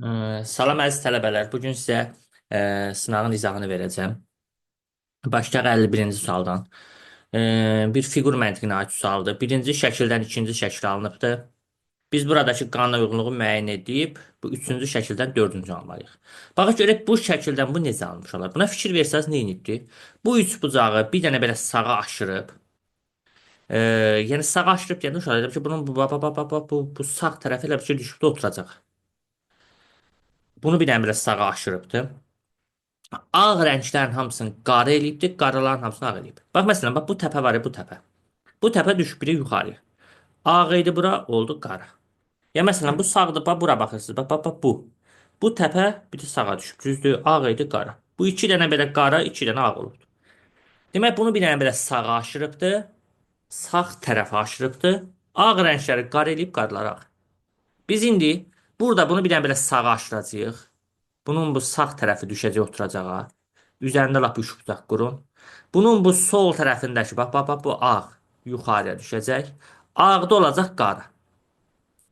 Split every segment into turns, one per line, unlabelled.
Salam əziz tələbələr. Bu gün sizə sınağın izahını verəcəm. Başlayaq 51-ci sualdan. Bir fiqur məntiqinə aid sualdır. Birinci şəkildən ikinci şəkil alınıbdır. Biz buradakı qanuna uyğunluğu müəyyən edib, bu üçüncü şəkildən dördüncü almalıyıq. Baxın görək bu şəkildən bu necə alınmış olar? Buna fikir versəz nə edibdir? Bu üç bucağı bir dənə belə sağa aşırıb, e, yəni sağa aşırıb deyəndə uşaq dedim ki, bunun bu sağ tərəfi elə bir şey düşüb də oturacaq. Bunu bir dənə belə sağa aşırıbdır. Ağ rənglərin hamısını qara eləyibdir, qaraların hamısını ağ eləyib. Bax məsələn, bax bu təpə var ya, bu təpə. Bu təpə düşüb biri yuxarıya. Ağ idi bura, oldu qara. Ya məsələn bu sağdır, bax bura baxırsınız. Bax bu. Bu təpə bir də sağa düşüb. Düzdür, ağ idi qara. Bu iki dənə belə qara, iki dənə ağ olubdu. Demək bunu bir dənə belə sağa aşırıbdır. Sağ tərəfə aşırıbdır. Ağ rəngləri qara eləyib, qaraları ağ. Biz indi burada bunu bir dənə belə sağa aşıracağıq. Bunun bu sağ tərəfi düşəcək oturacağa. Üzərində lap üç bucaq qurun. Bunun bu sol tərəfindəki, bax, bu ağ yuxarıya düşəcək. Ağda olacaq qara.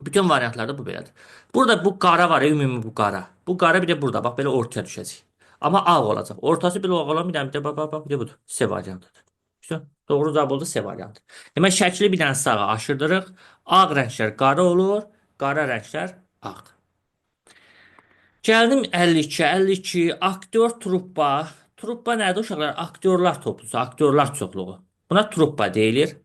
Bütün variantlarda bu belədir. Burada bu qara var ya, ümumi bu qara. Bu qara bir də burada, bax belə ortaya düşəcək. Amma ağ olacaq. Ortası belə olan bir dənə, bir də bax, bir də budur. C variantıdır. İşte, doğru cavab oldu C variantı. Demək şəkli bir dənə sağa aşırdırıq. Ağ rənglər qara olur, qara rənglər ağ. Gəldim 52, 52 aktyor truppa. Truppa nədir uşaqlar? Aktyorlar toplusu, aktyorlar çoxluğu. Buna truppa deyilir.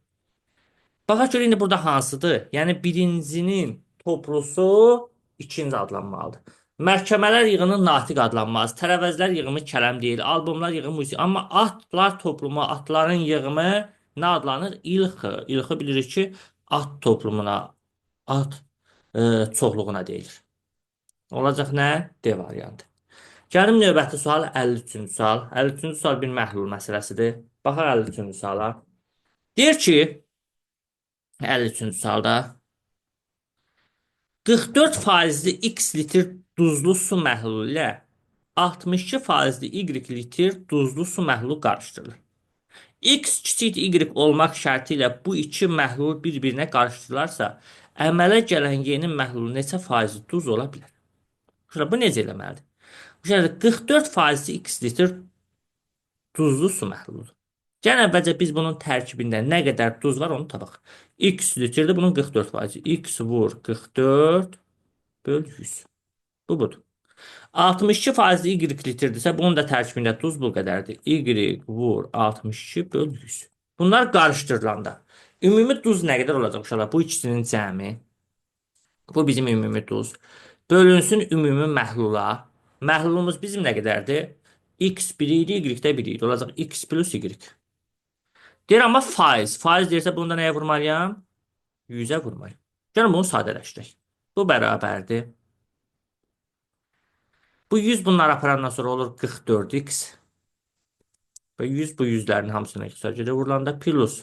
Baxaq görə indi burada hansıdır? Yəni birincinin toplusu ikinci adlanmalıdır. Məhkəmələr yığını natiq adlanmaz. Tərəvəzlər yığımı kələm deyil. Albomlar yığımı musiqi. Amma atlar toplumu, atların yığımı nə adlanır? İlxı. İlxı bilirik ki, at toplumuna, at çoxluğuna deyilir. Olacaq nə? D variantı. Gəlim növbəti sual 53-cü sual. 53-cü sual bir məhlul məsələsidir. Baxaq 53-cü suala. Deyir ki, 53-cü sualda 44 faizli X litr duzlu su məhlulu ilə 62 faizli Y litr duzlu su məhlulu qarışdırılır. X kiçik Y olmaq şərti ilə bu iki məhlul bir-birinə qarışdırılarsa, əmələ gələn yeni məhlulu neçə faizli duz ola bilər? Bu necə eləməlidir? 44 faizli X litr duzlu su məhluludur. Gəlin əvvəlcə biz bunun tərkibində nə qədər duz var onu tapaq. X litrdir, bunun 44 faizi. X vur 44 böl 100. Bu budur. 62 faizli Y litrdirsə, bunun da tərkibində duz bu qədərdir. Y vur 62 böl 100. Bunlar qarışdırılanda ümumi duz nə qədər olacaq uşaqlar? Bu ikisinin cəmi. Bu bizim ümumi duz. Bölünsün ümumi məhlula. Məhlulumuz bizim nə qədərdir? X 1 idi, Y də 1 idi. Olacaq X plus Y. Deyir amma faiz. Faiz deyirsə bunda nəyə vurmalıyam? 100-ə vurmalıyam. Gəlin bunu sadələşdirək. Bu bərabərdir. Bu 100 bunları aparandan sonra olur 44x. Və 100 bu 100'lərin hamısına iqtisadiyyədə vurulanda plus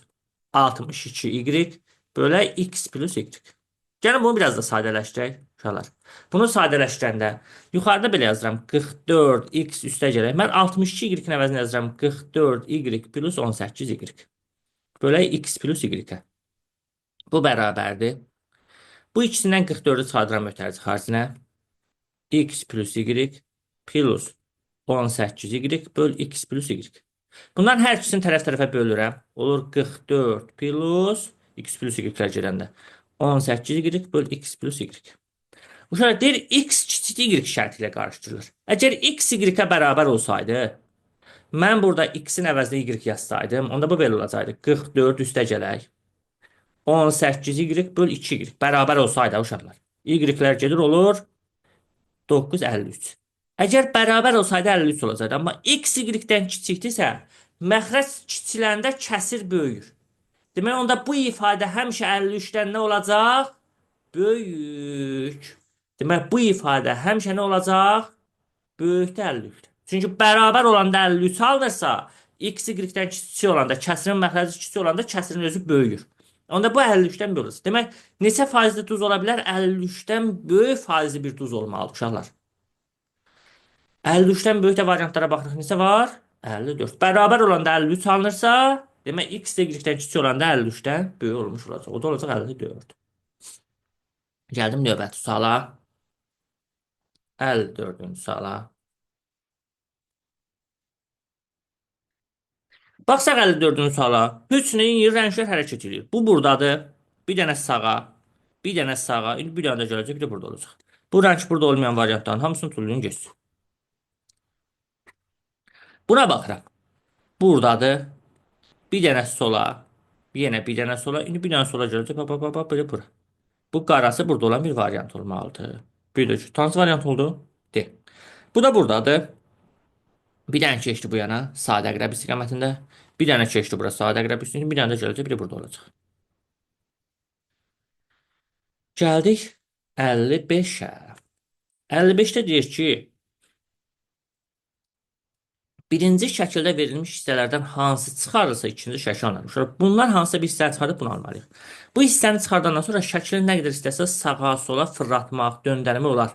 62y bölə x plus y. Gəlin bunu biraz da sadələşdirək. Uşaqlar. Bunu sadələşdirəndə yuxarıda belə yazıram. 44x üstə gələk. Mən 62y-in əvəzinə yazıram. 44y plus 18y. Bölə x plus y-ə. Bu bərabərdir. Bu ikisindən 44-ü çıxardıram ötərici xaricinə. X plus y plus 18y böl x plus y. Bunların hər ikisini tərəf-tərəfə bölürəm. Olur 44 plus x plus y-lər gələndə. 18y böl x plus y. Uşaqlar deyir x kiçik y şərti ilə qarışdırılır. Əgər x y-ə bərabər olsaydı, mən burada x-in əvəzinə y yazsaydım, onda bu belə olacaqdı. 44 üstə gələk. 18y böl 2y. Bərabər olsaydı uşaqlar. Y-lər gedir olur 953. Əgər bərabər olsaydı 53 olacaqdı. Amma x y-dən kiçikdirsə, məxrəc kiçiləndə kəsir böyüyür. Demək onda bu ifadə həmişə 53-dən nə olacaq? Böyük. Demək bu ifadə həmişə nə olacaq? Böyükdə 53. Çünki bərabər olanda 53 alınırsa, x y-dən kiçik olanda, kəsirin məxrəci kiçik olanda kəsirin özü böyüyür. Onda bu 53-dən böyük olacaq. Demək, neçə faizli duz ola bilər? 53-dən böyük faizli bir duz olmalıdır uşaqlar. 53-dən böyük də variantlara baxırıq. Neçə var? 54. Bərabər olanda 53 alınırsa, demək x y-dən kiçik olanda 53-dən böyük olmuş olacaq. O da olacaq 54. Gəldim növbəti suala. 54-cü suala. Baxsaq 54-cü suala. Hüsnün rənglər hərəkət edir. Bu burdadır. Bir dənə sağa, bir dənə sağa, indi bir dənə də gələcək, bir də burada olacaq. Bu rəng burada olmayan variantların hamısını tullayın geçsin. Buna baxıram. Buradadır. Bir dənə sola, bir dənə sola, indi bir dənə sola gələcək. Belə bura. Bu qarası burada olan bir variant olmalıdır. Bir də şu hansı variant oldu? De. Bu da buradadır. Bir dənə keçdi bu yana, sadə əqrəb istiqamətində. Bir dənə keçdi bura, sadə əqrəb istiqamətində. Bir dənə də gələcək, bir də burada olacaq. Gəldik 55-ə. 55-də deyir ki, birinci şəkildə verilmiş hissələrdən hansı çıxarılırsa ikinci şəkil alınır. Şöyle bunlar hansısa bir hissəni çıxarıb bunu almalıyıq. Bu hissəni çıxardandan sonra şəklin nə qədər istəsə sağa, sola fırlatmaq, döndərmək olar.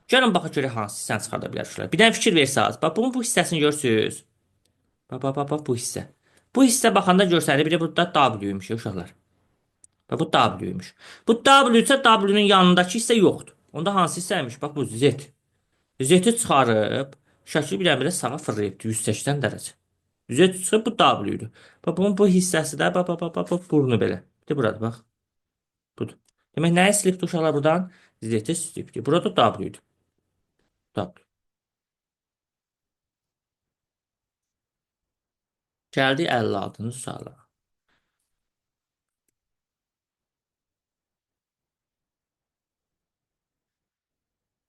Gəlin baxaq görək hansı hissəni çıxarda bilərsiniz. Bir dənə fikir versəniz. Bax bunun bu hissəsini görürsüz. Bax bu hissə. Bu hissə baxanda görsənir bir də burada W-ymiş uşaqlar. Bax bu W-ymiş. Bu W isə W-nun yanındakı hissə yoxdur. Onda hansı hissəymiş? Bax bu Z. Z-i çıxarıb şəkli bir belə sağa fırlayıb 180 dərəcə. Z çıxıb bu W-dur. Bax bunun bu hissəsi də bax burnu belə. Bir də burada bax. Budur. Demək nəyə silibdi uşaqlar buradan? Z-i silibdi. Burada W-dur. W. Gəldi 56-cı suala.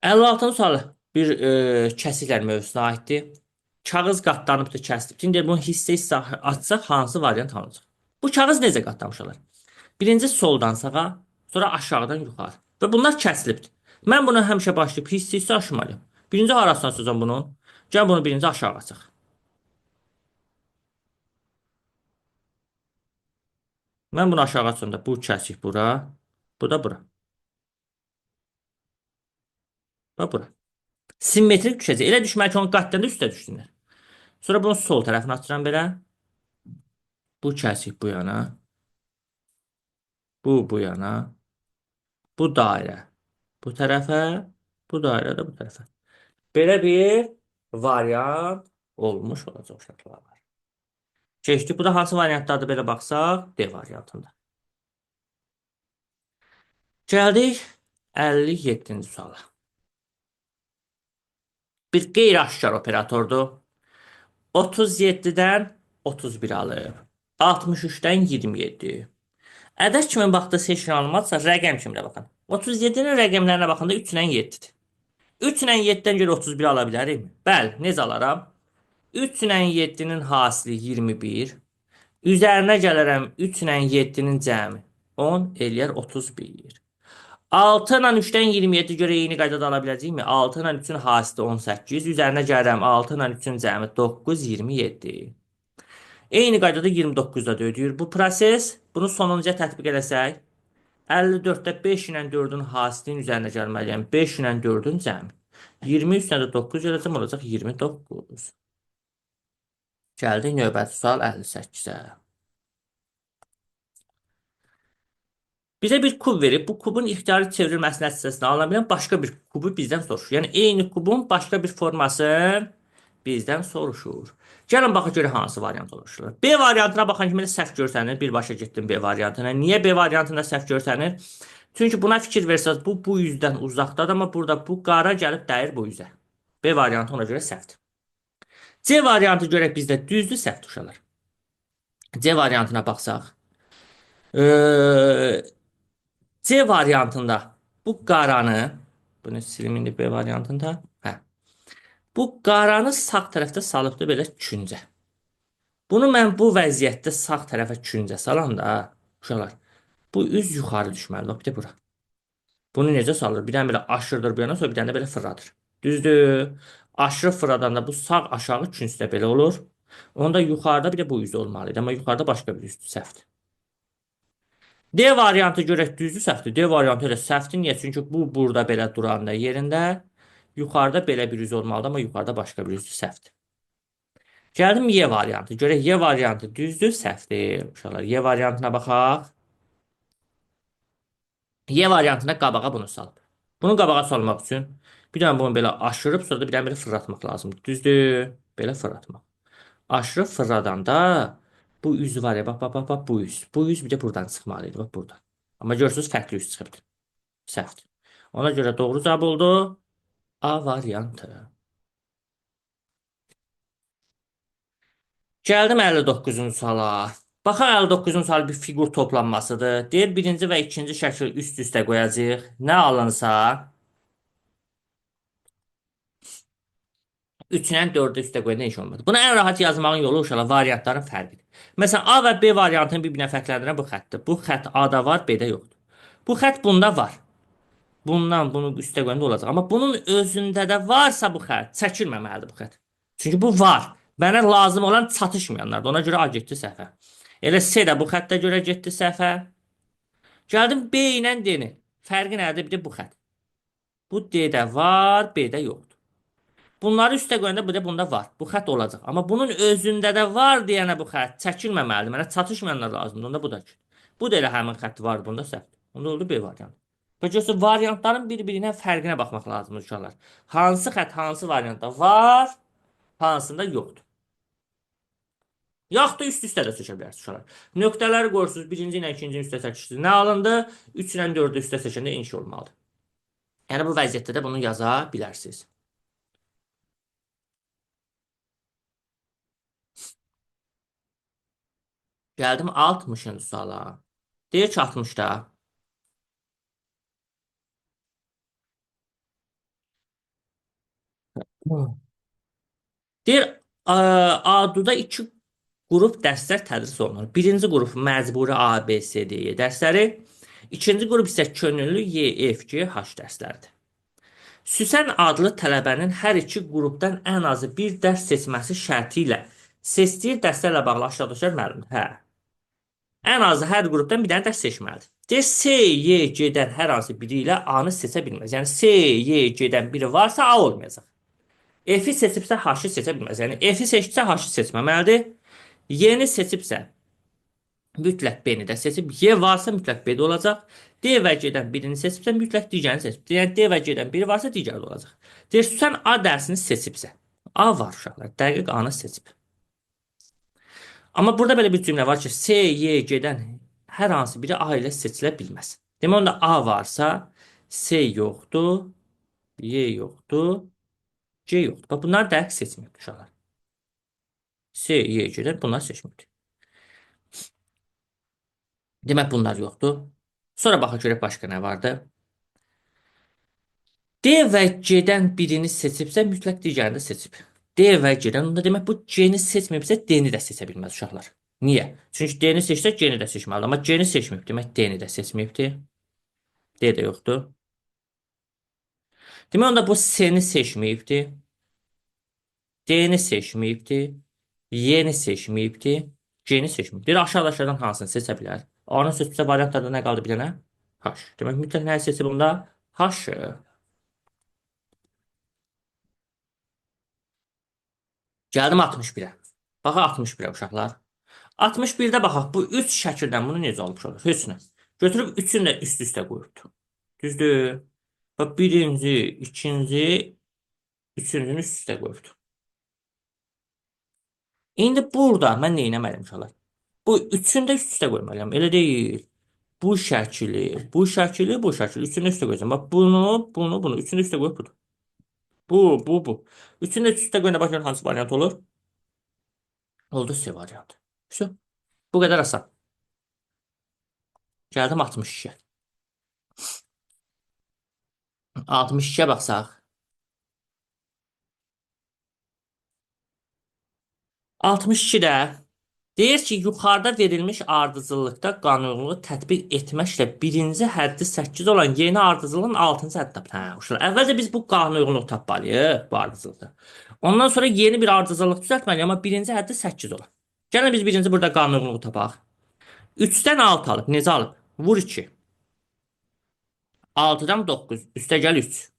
56-cı sual bir kəsiklər mövzusuna aiddir. Kağız qatlanıbdır, kəsilib. İndi bunu hissə açsaq hansı variant alınacaq? Bu kağız necə qatlamışlar? Birinci soldan sağa, sonra aşağıdan yuxarı. Və bunlar kəsilibdir. Mən bunu həmişə başlayıb hissə aşmalıyım. Birinci harasına açacağam bunun? Gəl bunu birinci aşağı açaq. Mən bunu aşağı açanda bu kəsik bura, bu da bura. Bax bura. Simmetrik düşəcək. Elə düşməli ki, onu qatlayanda üstə düşsünlər. Sonra bunun sol tərəfini açıram belə. Bu kəsik bu yana. Bu yana. Bu dairə. Bu tərəfə. Bu dairə də bu tərəfə. Belə bir variant olmuş olacaq uşaqlar. Keçdik. Bu da hansı variantlardır belə baxsaq? D variantında. Gəldik 57-ci suala. Bir qeyri-aşkar operatordur. 37-dən 31 alıb. 63-dən 27. Ədəd kimi baxda seçkin alınmazsa, rəqəm kimi də baxın. 37-nin rəqəmlərinə baxanda 3 ilə 7-dir. 3 ilə 7-dən görə 31 ala bilərikmi? Bəli, necə alaram? 3 ilə 7-nin hasili 21. Üzərinə gələrəm 3 ilə 7-nin cəmi 10 eləyər 31. 6 ilə 3-dən 27 görə eyni qaydada ala biləcəkmi? 6 ilə 3-ün hasili 18. Üzərinə gəlirəm 6 ilə 3-ün cəmi 9, 27. Eyni qaydada 29-da da ödəyir. Bu proses, bunu sonuncuya tətbiq eləsək, 54-də 5 ilə 4-ün hasilinin üzərinə gəlməliyəm. 5 ilə 4-ün cəmi. 20 üstədə 9 gələcəm, olacaq 29. Gəldik növbəti sual 58-ə. Bizə bir kub verib, bu kubun ixtiyari çevrilməsi nəticəsində alınan bilən başqa bir kubu bizdən soruşur. Yəni, eyni kubun başqa bir formasını bizdən soruşur. Gəlin baxaq görə hansı variant oluşur. B variantına baxan kimi də səhv görsənir. Birbaşa getdim B variantına. Niyə B variantında səhv görsənir? Çünki buna fikir versəz, bu yüzdən uzaqdadır, amma burada bu qara gəlib dəyir bu yüzə. B variantı ona görə səhvdir. C variantı görək bizdə düzdür, səhvdir uşaqlar. C variantına baxsaq. C variantında bu qaranı, bunu silim indi B variantında. Hə. Bu qaranı sağ tərəfdə salıbdır belə küncə. Bunu mən bu vəziyyətdə sağ tərəfə küncə salanda, uşaqlar, bu üz yuxarı düşməli. Bax, bir də bura. Bunu necə salır? Bir dənə belə aşırdır bir yana, sonra bir dənə də belə fırladır. Düzdür? Aşırı fırladanda bu sağ aşağı küncdə belə olur. Onda yuxarıda bir də bu üz olmalıydı. Amma yuxarıda başqa bir üzdür, səhvdir. D variantı görək düzdür, səhvdir. D variantı elə səhvdir. Niyə? Çünki bu burada belə duranda yerində. Yuxarıda belə bir üz olmalıdır, amma yuxarıda başqa bir üzdür, səhvdir. Gəldim Y variantı. Görək Y variantı düzdür, səhvdir. Uşaqlar, Y variantına baxaq. Y variantına qabağa bunu salıb. Bunu qabağa salmaq üçün Bir dənə bunu belə aşırıb sonra da bir dənə belə fırlatmaq lazımdır. Düzdür? Belə fırlatmaq. Aşırıb fırladanda bu üz var ya, bax, bax, bax, bax, bu üz. Bu üz bir də buradan çıxmalıydı, bax, buradan. Amma görürsünüz, fərqli üz çıxıb. Səhvdir. Ona görə doğru cavab oldu A variantı. Gəldim 59-cu suala. Baxaq 59-cu sual bir fiqur toplanmasıdır. Deyir birinci və ikinci şəkil üst-üstə qoyacağıq. Nə alınsa 3-dən 4-ə üstə qoyanda heç olmadı. Bunu ən rahat yazmağın yolu uşaqlar variantların fərqidir. Məsələn, A və B variantını bir-birinə fərqləndirən bu xəttdir. Bu xətt A-da var, B-də yoxdur. Bu xətt bunda var. Bundan bunu üstə qoyanda olacaq. Amma bunun özündə də varsa bu xətt çəkilməməlidir bu xətt. Çünki bu var. Mənə lazım olan çatışmayanlardır. Ona görə A getdi səhvə. Elə C də bu xəttə görə getdi səhvə. Gəldim B ilə D-nin. Fərqi nədir? Bir də bu xətt. Bu D-də var, B-də yoxdur. Bunları üstə qoyanda bu da bunda var. Bu xətt olacaq. Amma bunun özündə də var deyənə bu xətt çəkilməməlidir. Mənə çatışmayanlar lazımdır. Onda bu da ki. Bu da elə həmin xətt var bunda səhvdir. Onda oldu B variantı. Peki variantların bir-birinə fərqinə baxmaq lazımdır uşaqlar. Hansı xətt hansı variantda var, hansında yoxdur. Yaxud da üst-üstə də seçə bilərsiniz uşaqlar. Nöqtələri qoyursunuz. Birinci ilə ikinci üstə çəkirsiniz. Nə alındı? 3 ilə 4-ü üstə seçəndə inşa olmalıdır. Yəni bu vəziyyətdə də bunu yaza bilərsiniz. Gəldim 60-cı suala. Deyir ki 60-da. Deyir A-duda iki qrup dərslər tədris olunur. Birinci qrup məcburi A, B, C, D, E dərsləri. İkinci qrup isə könüllü Y, F, G, H dərsləridir. Süsən adlı tələbənin hər iki qrupdan ən azı bir dərs seçməsi şərti ilə seçdiyi dərslərlə bağlı aşağıdakılar məlumdur. Hə. Ən azı hər qrupdan bir dənə dərs seçməlidir. Deyir C, Y, G-dən hər hansı biri ilə A-nı seçə bilməz. Yəni C, Y, G-dən biri varsa A olmayacaq. F-i seçibsə H-ı seçə bilməz. Yəni F-i seçibsə H-ı seçməməlidir. Y-ni seçibsə mütləq B-ni də seçib. Y varsa mütləq B-də olacaq. D və G-dən birini seçibsə mütləq digərini seçib. Yəni D və G-dən biri varsa digəri də olacaq. Deyir, sən A dərsini seçibsə. A var uşaqlar. Dəqiq A-nı seçib. Amma burada belə bir cümlə var ki, C, Y, G-dən hər hansı biri A ilə seçilə bilməz. Demək onda A varsa C yoxdur, Y yoxdur, C yoxdur. Bax, bunlar dəqiq seçməyib uşaqlar. C, Y, G-dən bunlar seçməyib. Demək bunlar yoxdur. Sonra baxaq görək başqa nə vardı. D və C-dən birini seçibsə mütləq digərini də seçib. D və G-dən onda demək bu G-ni seçməyibsə D-ni də seçə bilməz uşaqlar. Niyə? Çünki D-ni seçsə G-ni də seçməlidir. Amma G-ni seçməyib. Demək D-ni də seçməyibdir. D də yoxdur. Demək onda bu C-ni seçməyibdir. D-ni seçməyibdir. Y-ni seçməyibdir. G-ni seçməyibdir. Deyir aşağıdakilərdən hansını seçə bilər? A-nı seçsə variantlarda nə qaldı bir dənə? H. Demək mütləq nə seçib bunda? H. Gəldim 61-ə. Baxaq 61-ə uşaqlar. 61-də baxaq bu 3 şəkildən bunu necə olmuş olur? Heç nə. Götürüb 3-ünü də üst-üstə qoyubdu. Düzdür? Bax birinci, ikinci, üçüncünü üst-üstə qoyubdu. İndi burada mən nə etməliyəm uşaqlar? Bu üçünü də üst-üstə qoymalıyam. Elə deyil. Bu şəkili, bu şəkili, bu şəkili üçünü üstə qoyacağım. Bax bunu üçünü üstə qoyub budur. Bu. Üçünü də üstə qoyanda baxın hansı variant olur? Oldu C variantı. Şu. Bu qədər asan. Gəldim 62-yə. 62-yə baxsaq. 62-də deyir ki, yuxarıda verilmiş ardıcıllıqda qanunlu tətbiq etməklə birinci həddi 8 olan yeni ardıcıllığın 6-cı həddi tapın. Hə, uşaqlar. Əvvəlcə biz bu qanunluq tapmalıyıq bu ardıcıllıqda. Ondan sonra yeni bir ardıcıllıq düzəltməliyik, amma birinci həddi 8 olan. Gəlin biz birinci burada qanunluğu tapaq. 3-dən 6 alıb. Necə alıb? Vur 2. 6-dan 9. Üstə gəl 3.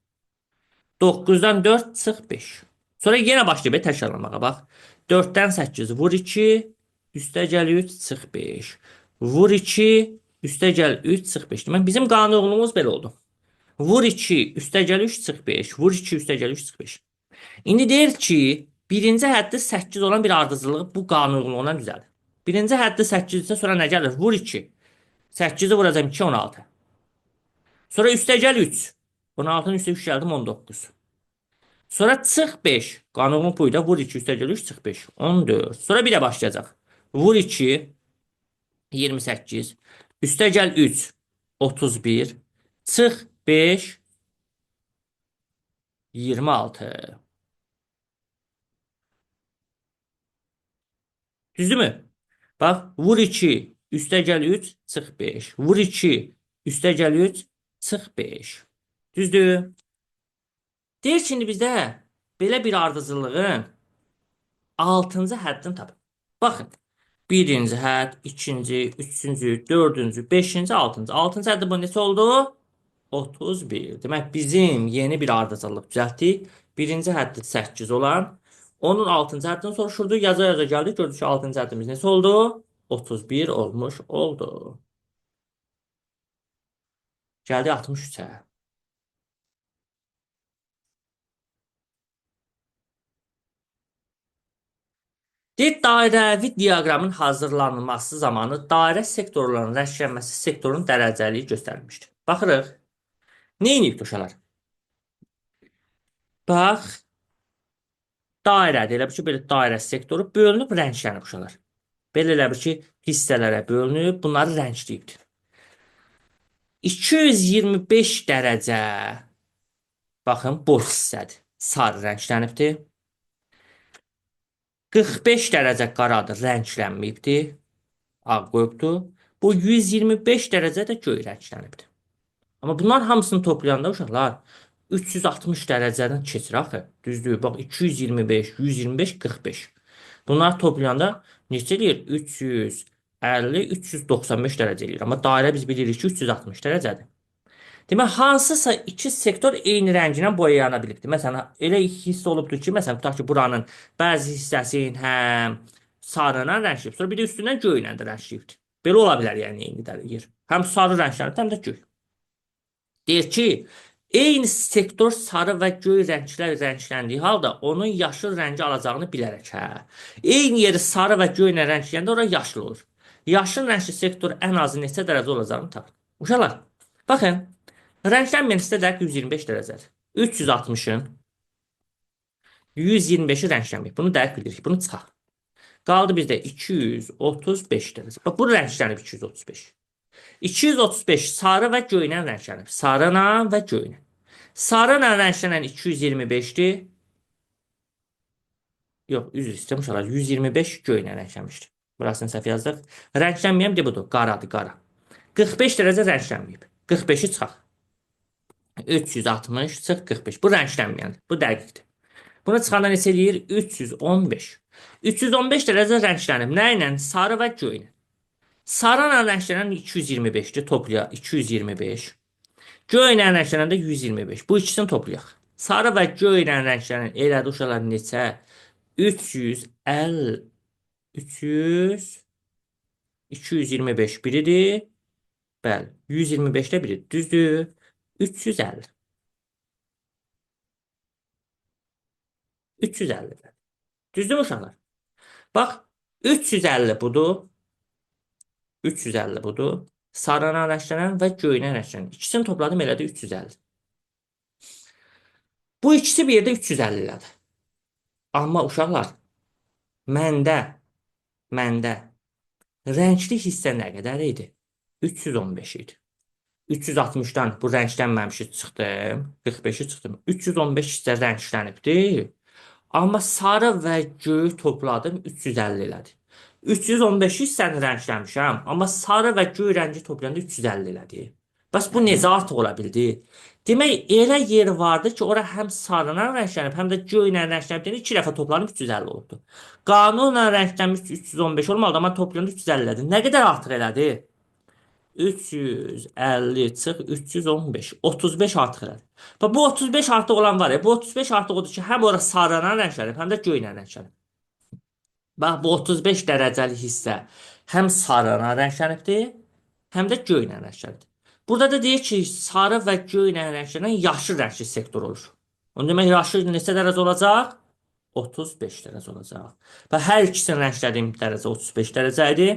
9-dan 4 çıx 5. Sonra yenə başlayıb təkrarlamağa bax. 4-dən 8 vur 2. Üstə gəl 3 çıx 5. Vur 2. Üstə gəl 3 çıx 5. Demək bizim qanunumuz belə oldu. Vur 2 üstəgəl 3 çıx 5. Vur 2 üstəgəl 3 çıx 5. İndi deyir ki, birinci həddi 8 olan bir ardıcıllığı bu qanunluğuna düzəldir. Birinci həddi 8 isə sonra nə gəlir? Vur 2. 8-i vuracam 2, 16. Sonra üstəgəl 3. 16-nın üstə 3 gəldim 19. Sonra çıx 5. Qanunu buyda vur 2 üstəgəl 3 çıx 5. 14. Sonra bir də başlayacaq. Vur 2 28. Üstəgəl 3 31. Çıx 5 26. Düzdürmü? Bax, vur 2 üstəgəl 3 çıx 5. Vur 2 üstəgəl 3 çıx 5. Düzdür? Deyir ki, indi bizdə belə bir ardıcıllığın 6-cı həddini tapın. Baxın. Birinci hədd, ikinci, üçüncü, dördüncü, beşinci, altıncı. Altıncı həddə bu neçə oldu? 31. Demək, bizim yeni bir ardıcıllıq düzəltdik. Birinci həddi 8 olan. Onun 6-cı həddini soruşurdu. Yaza gəldik. Gördük ki, 6-cı həddimiz neçə oldu? 31 olmuş oldu. Gəldik 63-ə. Deyir, dairəvi diaqramın hazırlanması zamanı dairə sektorlarının rənglənməsi sektorun dərəcəliyi göstərilmişdir. Baxırıq. Neyiniyik uşaqlar? Bax, dairədir. Elə bir ki, belə dairə sektoru bölünüb rənglənib uşaqlar. Belə elə bir ki, hissələrə bölünüb, bunları rəngləyibdir. 225 dərəcə, baxın, boş hissədir. Sarı rənglənibdir. 45 dərəcə qaradır, rənglənməyibdir. Ağ qoyubdur. Bu 125 dərəcə də göy rənglənibdir. Amma bunların hamısını toplayanda uşaqlar 360 dərəcədən keçir axı. Düzdür? Bax 225, 125, 45. Bunları toplayanda neçə eləyir? 350, 395 dərəcə eləyir. Amma dairə biz bilirik ki, 360 dərəcədir. Demək, hansısa iki sektor eyni rənginə boyayana bilibdir. Məsələn, elə hiss olubdur ki, məsələn, tutaq ki, buranın bəzi hissəsini həm sarıyla rəngləyib, sonra bir də üstündən göylə də rəngləyibdir. Belə ola bilər, yəni eyni yer. Həm sarı rənglənib, həm də göy. Deyir ki, eyni sektor sarı və göy rənglər rəngləndiyi halda onun yaşıl rəngi alacağını bilərək. Hə. Eyni yeri sarı və göylə rəngləyəndə ora yaşıl olur. Yaşıl rəngli sektor ən azı neçə dərəcə olacağını tapın. Uşaqlar, baxın, rənglənməyən hissə dəqiq 125 dərəcədir. 360-ın 125-i rənglənməyib. Bunu dəqiq bilirik. Bunu çıxaq. Qaldı bizdə 235 dərəcə. Bax, bu rənglənib 235. 235 sarı və göylə rənglənib. Sarıyla və göylə. Sarı ilə rənglənən 225-dir. Yox, üzr istəyirəm uşaqlar. 125 göylə rənglənmişdir. Burasını səhv yazdıq. Rənglənməyəm de budur. Qaradır, qara. 45 dərəcə rənglənməyib. 45-i çıxaq. 360 çıx 45. Bu rənglənməyəndir. Bu dəqiqdir. Bunu çıxanda neçə eləyir? 315. 315 dərəcə rənglənib. Nə ilə? Sarı və göylə. Sarı ilə rənglənən 225-dir. Toplayaq 225. Göy ilə rənglənən də 125. Bu ikisini toplayaq. Sarı və göy ilə rənglənən elədi uşaqlar neçə? 350 300 225 biridir. Bəli, 125-də biridir. Düzdür? 350. 350. Düzdür uşaqlar? Bax, 350 budur. 350 budur. Sarına rənglənən və göylə rənglənən. İkisini topladım elədi 350. Bu ikisi bir yerdə 350 elədi. Amma uşaqlar, məndə rəngli hissə nə qədər idi? 315 idi. 360-dan bu rənglənməmişi çıxdım. 45-i çıxdım. 315 hissə rənglənibdir. Amma sarı və göyü topladım 350 elədi. 315 hissəni rənglənmişəm, amma sarı və göy rəngi toplayanda 350 elədi. Bəs bu necə artıq ola bildi? Demək, elə yer vardı ki, ora həm sarıyla rənglənib, həm də göylə rənglənib. Yəni 2 dəfə toplanıb 350 oldu. Qanunla rənglənmiş 315 olmalı, amma toplayanda 350 elədi. Nə qədər artıq elədi? 350 çıx 315. 35 artıq elədi. Bax, bu 35 artıq olan var ya, bu 35 artıq odur ki, həm ora sarıyla rənglənib, həm də göylə rənglənib. Bax, bu 35 dərəcəli hissə həm sarıyla rənglənibdir, həm də göylə rənglənibdir. Burada da deyir ki, sarı və göy rəngləşən yaşıl rəngli sektor olur. Onun demək yaşıl neçə dərəcə olacaq? 35 dərəcə olacaq. Və hər ikisinin rənglədiyi dərəcə 35 dərəcə idi.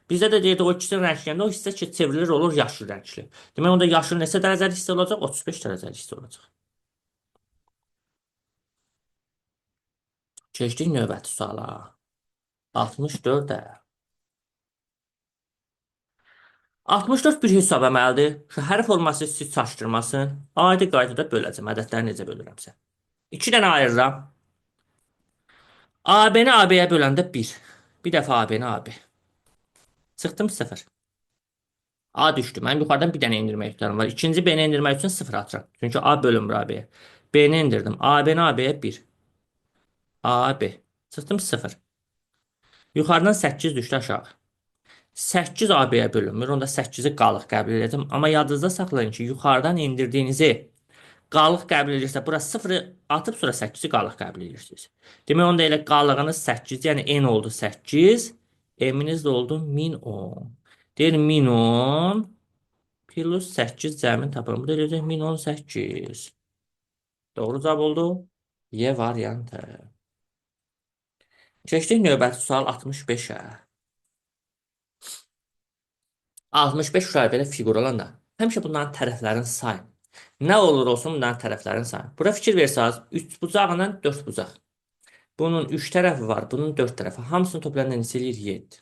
Bizdə də deyirdi o ikisinin rəngləndə o hissə ki, çevrilir olur yaşıl rəngli. Demək onda yaşıl neçə dərəcəli hissə olacaq? 35 dərəcəli hissə olacaq. Keçdik növbəti suala. 64-ə. 64 bir hesab əməlidir. Şu hərf forması siz çaşdırmasın. Adi qaydada böləcəm. Ədədləri necə bölürəmsə. 2 dənə ayırıram. AB-ni AB-yə böləndə 1. Bir dəfə AB-ni AB. Çıxdım 0. A düşdü. Mən yuxarıdan bir dənə indirmək ihtiyacım var. İkinci B-ni indirmək üçün 0 atıram. Çünki A bölünmür AB-yə. B-ni indirdim. AB-ni AB-yə 1. AB. Çıxdım 0. Yuxarıdan 8 düşdü aşağı. 8 AB-yə bölünmür. Onda 8-i qalıq qəbul edəcəm. Amma yadınızda saxlayın ki, yuxarıdan indirdiğinizi qalıq qəbul edirsə, bura 0-ı atıb sonra 8-i qalıq qəbul edirsiniz. Demək onda elə qalığınız 8, yəni n oldu 8. M-iniz də oldu 1010. Deyir 1010 plus 8 cəmin tapalım. Bu da eləyəcək 1018. Doğru cavab oldu. Y variantı. Keçdik növbəti sual 65-ə. 65 uşaq belə fiqur olanda həmişə bunların tərəflərini sayın. Nə olur olsun bunların tərəflərini sayın. Bura fikir versəniz 3 bucaqla 4 bucaq. Bunun 3 tərəfi var, bunun 4 tərəfi. Hamısını toplayanda neçə eləyir? 7.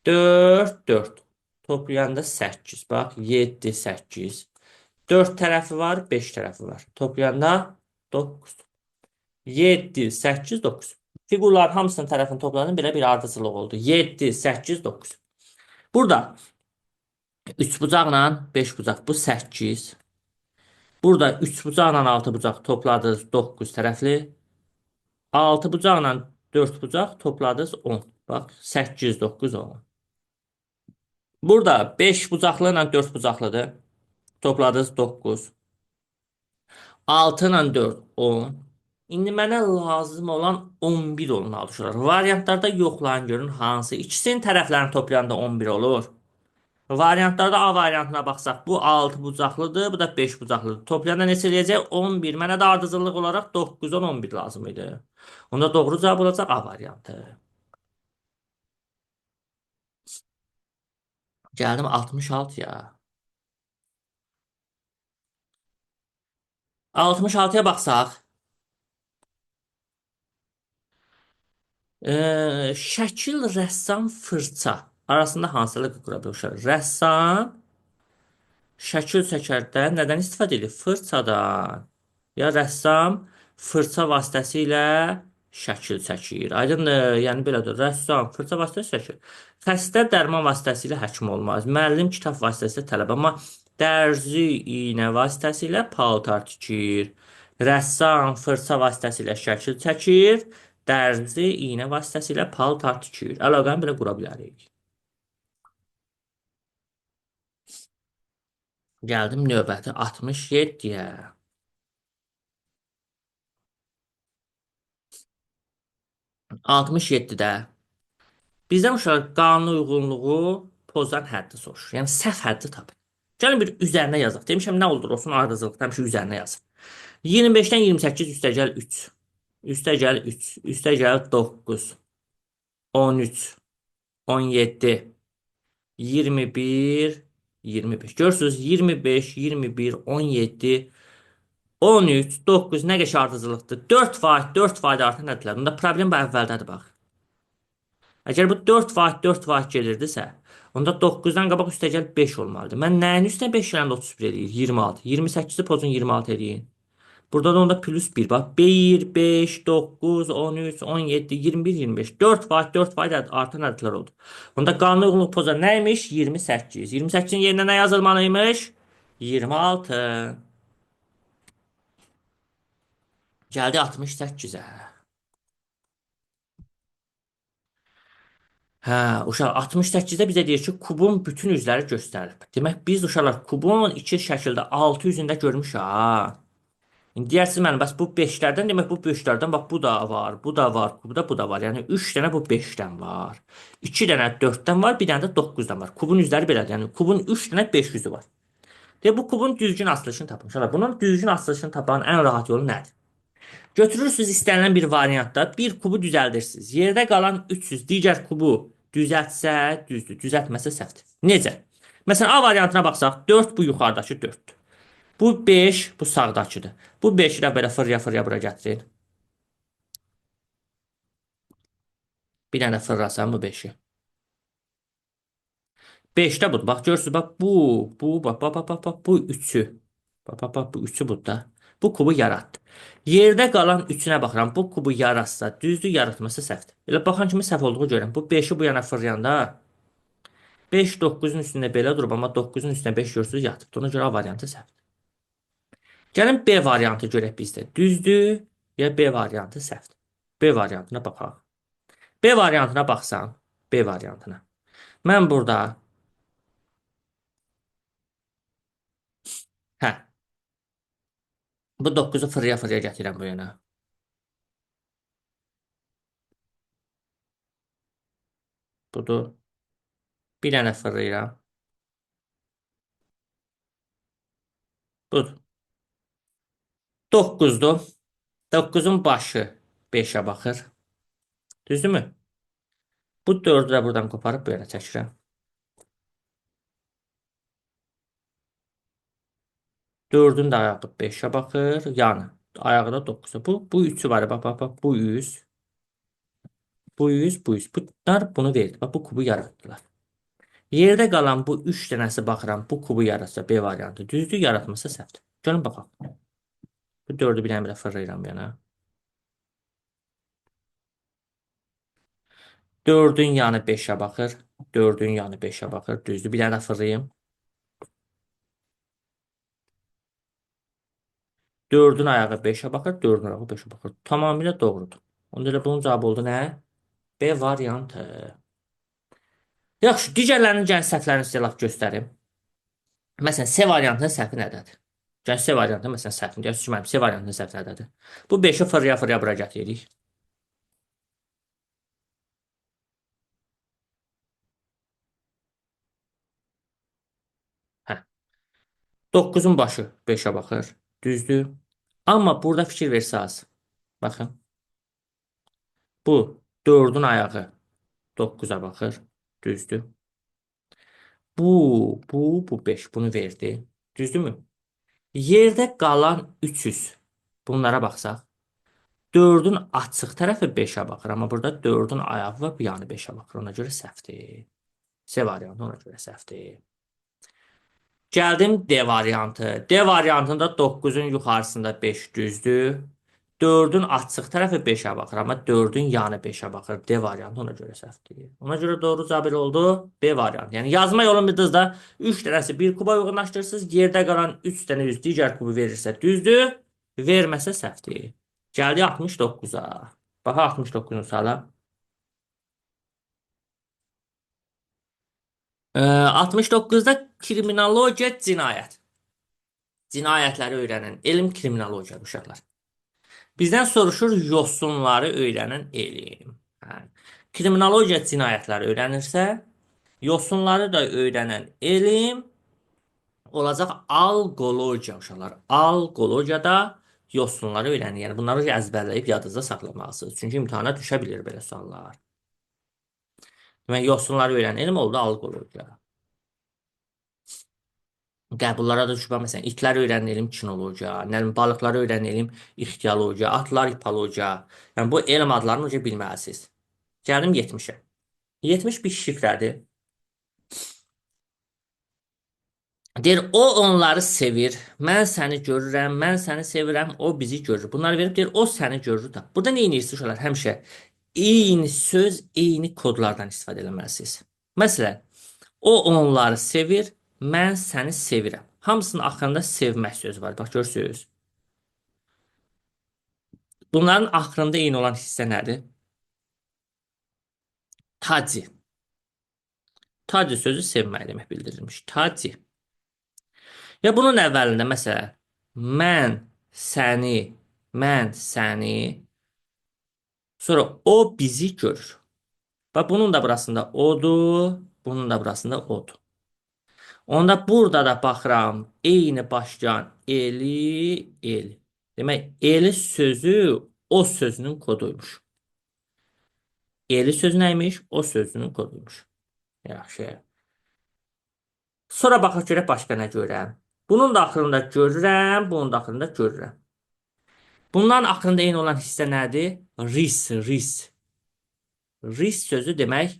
4, 4. Toplayanda 8. Bax 7, 8. 4 tərəfi var, 5 tərəfi var. Toplayanda 9. 7, 8, 9. Fiqurların hamısının tərəfini toplayanda belə bir ardıcıllıq oldu. 7, 8, 9. Burada 3 bucaqla 5 bucaq bu 8. Burada 3 bucaqla 6 bucaq topladınız 9 tərəfli. 6 bucaqla 4 bucaq topladınız 10. Bax 8, 9, 10. Burada 5 bucaqlı ilə 4 bucaqlıdır. Topladınız 9. 6 ilə 4, 10. İndi mənə lazım olan 11 olmalı uşaqlar. Variantlarda yoxlayın görün hansı. İkisinin tərəflərini toplayanda 11 olur. Variantlarda A variantına baxsaq bu 6 bucaqlıdır, bu da 5 bucaqlıdır. Toplayanda neçə eləyəcək? 11. Mənə də ardıcıllıq olaraq 9, 10, 11 lazım idi. Onda doğru cavab olacaq A variantı. Gəldim 66-ya. 66-ya baxsaq. Şəkil, rəssam, fırça arasında hansıları qura bilər? Rəssam şəkil çəkərdə nədən istifadə edir? Fırçadan. Ya rəssam fırça vasitəsilə şəkil çəkir. Aydındır? Yəni belədir. Rəssam fırça vasitəsilə çəkir. Xəstə dərman vasitəsilə həkim olmaz. Müəllim kitab vasitəsilə tələbə. Amma dərzi iynə vasitəsilə paltar tikir. Rəssam fırça vasitəsilə şəkil çəkir. Dərzi iynə vasitəsilə paltar tikir. Əlaqəni belə qura bilərik. Gəldim növbəti 67-yə. 67-də bizdən uşaq qanun uyğunluğu pozan həddi soruşur. Yəni səhv həddi tapın. Gəlin bir üzərinə yazaq. Demişəm nə olur olsun ardıcılıqda həmişə üzərinə yazın. 25-dən 28 üstəgəl 3. Üstəgəl 3. Üstəgəl 9. 13. 17. 21. 25. Görürsünüz 25, 21, 17, 13, 9 nə qəşəng ardıcılıqdır. 4 faiz artın ədədlər. Bunda problem bu əvvəldədir bax. Əgər bu 4 faiz gelirdisə, onda 9-dan qabaq üstəgəl 5 olmalıdır. Mən nəyin üstünə 5 ilə 31 eləyir? 26. 28-i pozun 26 eləyin. Burada da onda plus 1 bax. 1, 5, 9, 13, 17, 21, 25. 4 faiz artan ədədlər oldu. Onda qanun uyğunluq pozan nəymiş? 28. 28-in yerinə nə yazılmalıymış? 26. Gəldi 68-ə. Hə, uşaq 68-də bizə deyir ki, kubun bütün üzləri göstərilib. Demək biz uşaqlar kubun iki şəkildə 6 üzündə görmüşük ha. İndi deyərsiniz mənə, bəs bu 5-lərdən demək bu 5-lərdən bax bu da var, bu da var, bu da var. Yəni 3 dənə bu 5-dən var. 2 dənə 4-dən var, bir dənə də 9-dan var. Kubun üzləri belədir. Yəni kubun 3 dənə 5 üzü var. De bu kubun düzgün açılışını tapın. Uşaqlar, bunun düzgün açılışını tapan ən rahat yolu nədir? Götürürsünüz istənilən bir variantda bir kubu düzəldirsiniz. Yerdə qalan 300 digər kubu düzəltsə düzdür, düzəltməsə səhvdir. Necə? Məsələn, A variantına baxsaq, 4 bu yuxarıdakı 4-dür. Bu 5 bu sağdakıdır. Bu 5-i də belə fırlaya-fırlaya bura gətirin. Bir dənə fırlasam bu 5-i. 5'te bu. Bak görürsünüz bak bu bak bu üçü. Bak bu üçü burada. Bu kubu yarattı. Yerdə qalan üçünə baxıram. Bu kubu yaratsa, düzdür, yaratmasa səhvdir. Elə baxan kimi səhv olduğu görürəm. Bu 5'i bu yana fırlayanda 5 9'un üstündə belə durub, amma 9'un üstünə 5 görürsünüz yatıbdı. Ona görə A variantı səhvdir. Gəlin B variantı görək bizdə. Düzdür ya B variantı səhvdir. B variantına baxaq. B variantına baxsam, B variantına. Mən burada hə bu 9'u fırlaya-fırlaya gətirəm bu yana. Budur. Bir dənə fırlayıram. Budur. 9'dur. 9'un başı 5'e baxır. Düzdürmü? Bu 4'ü də buradan qoparıb belə çəkirəm. 4'ün də ayağı 5'e baxır. Yəni ayağı da 9'a. Bu üçü var. Bak. Bu 100. Bu 100. Bu 100. Bunlar bunu verdi. Bak bu kubu yaratdılar. Yerdə qalan bu 3 dənəsi baxıram. Bu kubu yaratsa B variantı. Düzdür, yaratmasa səhvdir. Gəlin baxaq. Bu 4'ü bir dənə belə fırlayıram yana. 4'ün yanı 5'e baxır. 4'ün yanı 5'e baxır. Düzdür. Bir dənə də fırlayım. 4'ün ayağı 5'e baxır. 4'ün ayağı 5'e baxır. Tamamilə doğrudur. Onda elə bunun cavabı oldu nə? B variantı. Yaxşı, digərlərinin gəlin səhvlərini sizə laf göstərim. Məsələn, C variantının səhvi nədədir? Gəlin C variantının məsələn səhvini deyək. Düşməlim, C variantının səhvi nədədir? Bu 5'i fırlaya-fırlaya bura gətiririk. Hə. 9'un başı 5'e baxır. Düzdür. Amma burada fikir versəz. Baxın. Bu 4'ün ayağı 9'a baxır. Düzdür. Bu 5 bunu verdi. Düzdürmü? Yerdə qalan 300. Bunlara baxsaq. 4'ün açıq tərəfi 5'e baxır. Amma burada 4'ün ayağı və bu yanı 5'e baxır. Ona görə səhvdir. C variantı ona görə səhvdir. Gəldim D variantı. D variantında 9'un yuxarısında 5 düzdür. 4'ün açıq tərəfi 5'e baxır. Amma 4'ün yanı 5'e baxır. D variantı ona görə səhvdir. Ona görə doğru cavab elə oldu. B variantı. Yəni yazma yolumuzda 3 dənəsi bir kuba uyğunlaşdırırsınız. Yerdə qalan 3 dənə üz digər kubu verirsə düzdür. Verməsə səhvdir. Gəldi 69'a. Baxa 69'un suala. 69'da kriminologiya cinayət. Cinayətləri öyrənən elm kriminologiyadır uşaqlar. Bizdən soruşur yosunları öyrənən elm. Hə. Kriminologiya cinayətləri öyrənirsə, yosunları da öyrənən elm olacaq alqologiya uşaqlar. Alqologiyada yosunları öyrənir. Yəni bunları əzbərləyib yadınızda saxlamalısınız. Çünki imtahana düşə bilir belə suallar. Demək, yosunları öyrənən elm oldu alqologiya. Qəbullara da düşmə, məsələn, itləri öyrənəlim kinologiya, nə bilim, balıqları öyrənəlim ixtiyologiya, atlar ipologiya. Yəni bu elm adlarını necə bilməlisiniz. Gəldim 70-ə. 70 bir şifrədir. Deyir, o onları sevir, mən səni görürəm, mən səni sevirəm, o bizi görür. Bunları verib deyir, o səni görür da. Burada nə edirsiniz uşaqlar? Həmişə eyni söz, eyni kodlardan istifadə etməlisiniz. Məsələn, o onları sevir, mən səni sevirəm. Hamısının axırında sevmək sözü var. Bax, görürsünüz. Bunların axırında eyni olan hissə nədir? Taci. Taci sözü sevmək demək bildirilmiş. Taci. Ya bunun əvvəlində məsələn, mən səni, mən səni, sonra o bizi görür. Bax, bunun da burasında odur, bunun da burasında odur. Onda burada da baxıram. Eyni başlayan el. Demək, eli sözü o sözünün koduymuş. Eli sözü nəymiş? O sözünün koduymuş. Yaxşı. Sonra baxaq görək başqa nə görürəm. Bunun da axırında görürəm, bunun da axırında görürəm. Bunların axırında eyni olan hissə nədir? Ris. Ris sözü demək,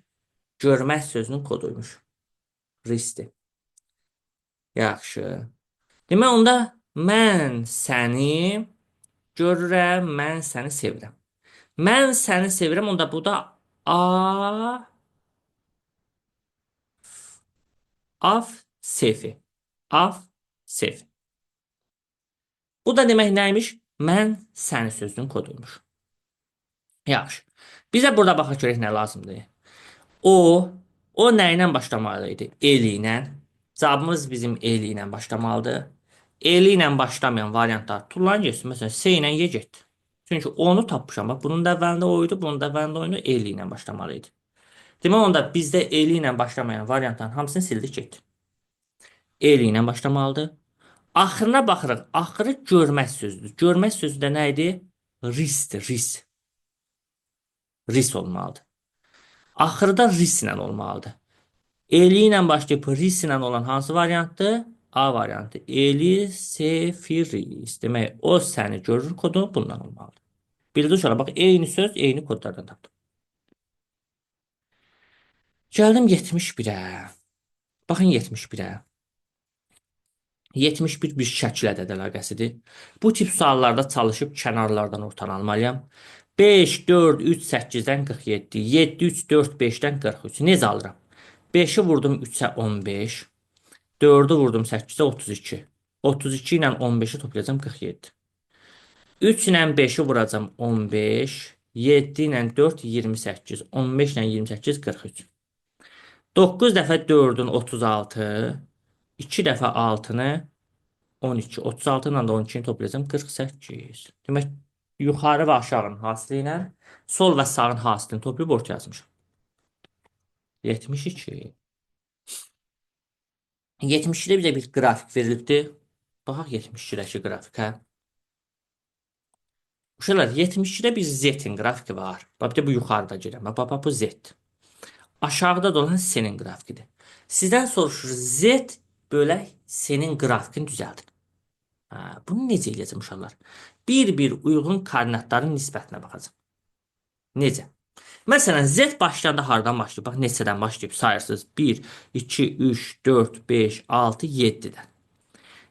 görmək sözünün koduymuş. Risdir. Yaxşı. Demək, onda mən səni görürəm, mən səni sevirəm. Mən səni sevirəm, onda bu da a af sefi. Af sefi. Bu da demək nəymiş? Mən səni sözünün koduymuş. Yaxşı. Bizə burada baxaq görək nə lazımdır. O, o nə ilə başlamalı idi? El ilə. Cavabımız bizim el ilə başlamalıdır. El ilə başlamayan variantlar tullan getsin. Məsələn, S ilə Y getdi. Çünki onu tapmışam. Bax, bunun da əvvəlində o idi, bunun da əvvəlində o idi, el ilə başlamalı idi. Demək, onda bizdə el ilə başlamayan variantların hamısını sildik getdi. El ilə başlamalıdır. Axırına baxırıq. Axırı görmək sözüdür. Görmək sözü də nə idi? Risdir, ris. Ris olmalıdır. Axırda ris ilə olmalıdır. Eli ilə başlayıb ris ilə olan hansı variantdır? A variantı. Eli sefiris. Demək, o səni görür kodu bundan olmalıdır. Bildi uşaqlar, bax, eyni söz, eyni kodlardan tapdım. Gəldim 71-ə. Baxın 71-ə. 71 bir şəkil ədəd əlaqəsidir. Bu tip suallarda çalışıb kənarlardan ortadan almalıyam. 5, 4, 3, 8-dən 47, 7, 3, 4, 5-dən 43. Necə alıram? 5-i vurdum 3-ə 15, 4-ü vurdum 8-ə 32. 32 ilə 15-i toplayacağım 47. 3 ilə 5-i vuracağım 15, 7 ilə 4 28, 15 ilə 28 43. 9 dəfə 4-ün 36, 2 dəfə 6-nı 12, 36 ilə də 12-ni toplayacağım 48. Demək, yuxarı və aşağının hasili ilə sol və sağın hasilini toplayıb ortaya yazmışam. 72. 72-də bizə bir qrafik verilibdir. Baxaq 72-dəki qrafikə. Uşaqlar, 72-də bir Z-in qrafiki var. Bax, bir də bu yuxarıda gedirəm. Bax, bu Z. Aşağıda da olan S-nin qrafikidir. Sizdən soruşur, Z bölək S-nin qrafikini düzəldin. Bunu necə eləyəcəm uşaqlar? Bir-bir uyğun koordinatların nisbətinə baxacam. Necə? Məsələn, Z başlayanda hardan başlayıb? Bax, neçədən başlayıb? Sayırsınız. 1, 2, 3, 4, 5, 6, 7-dən.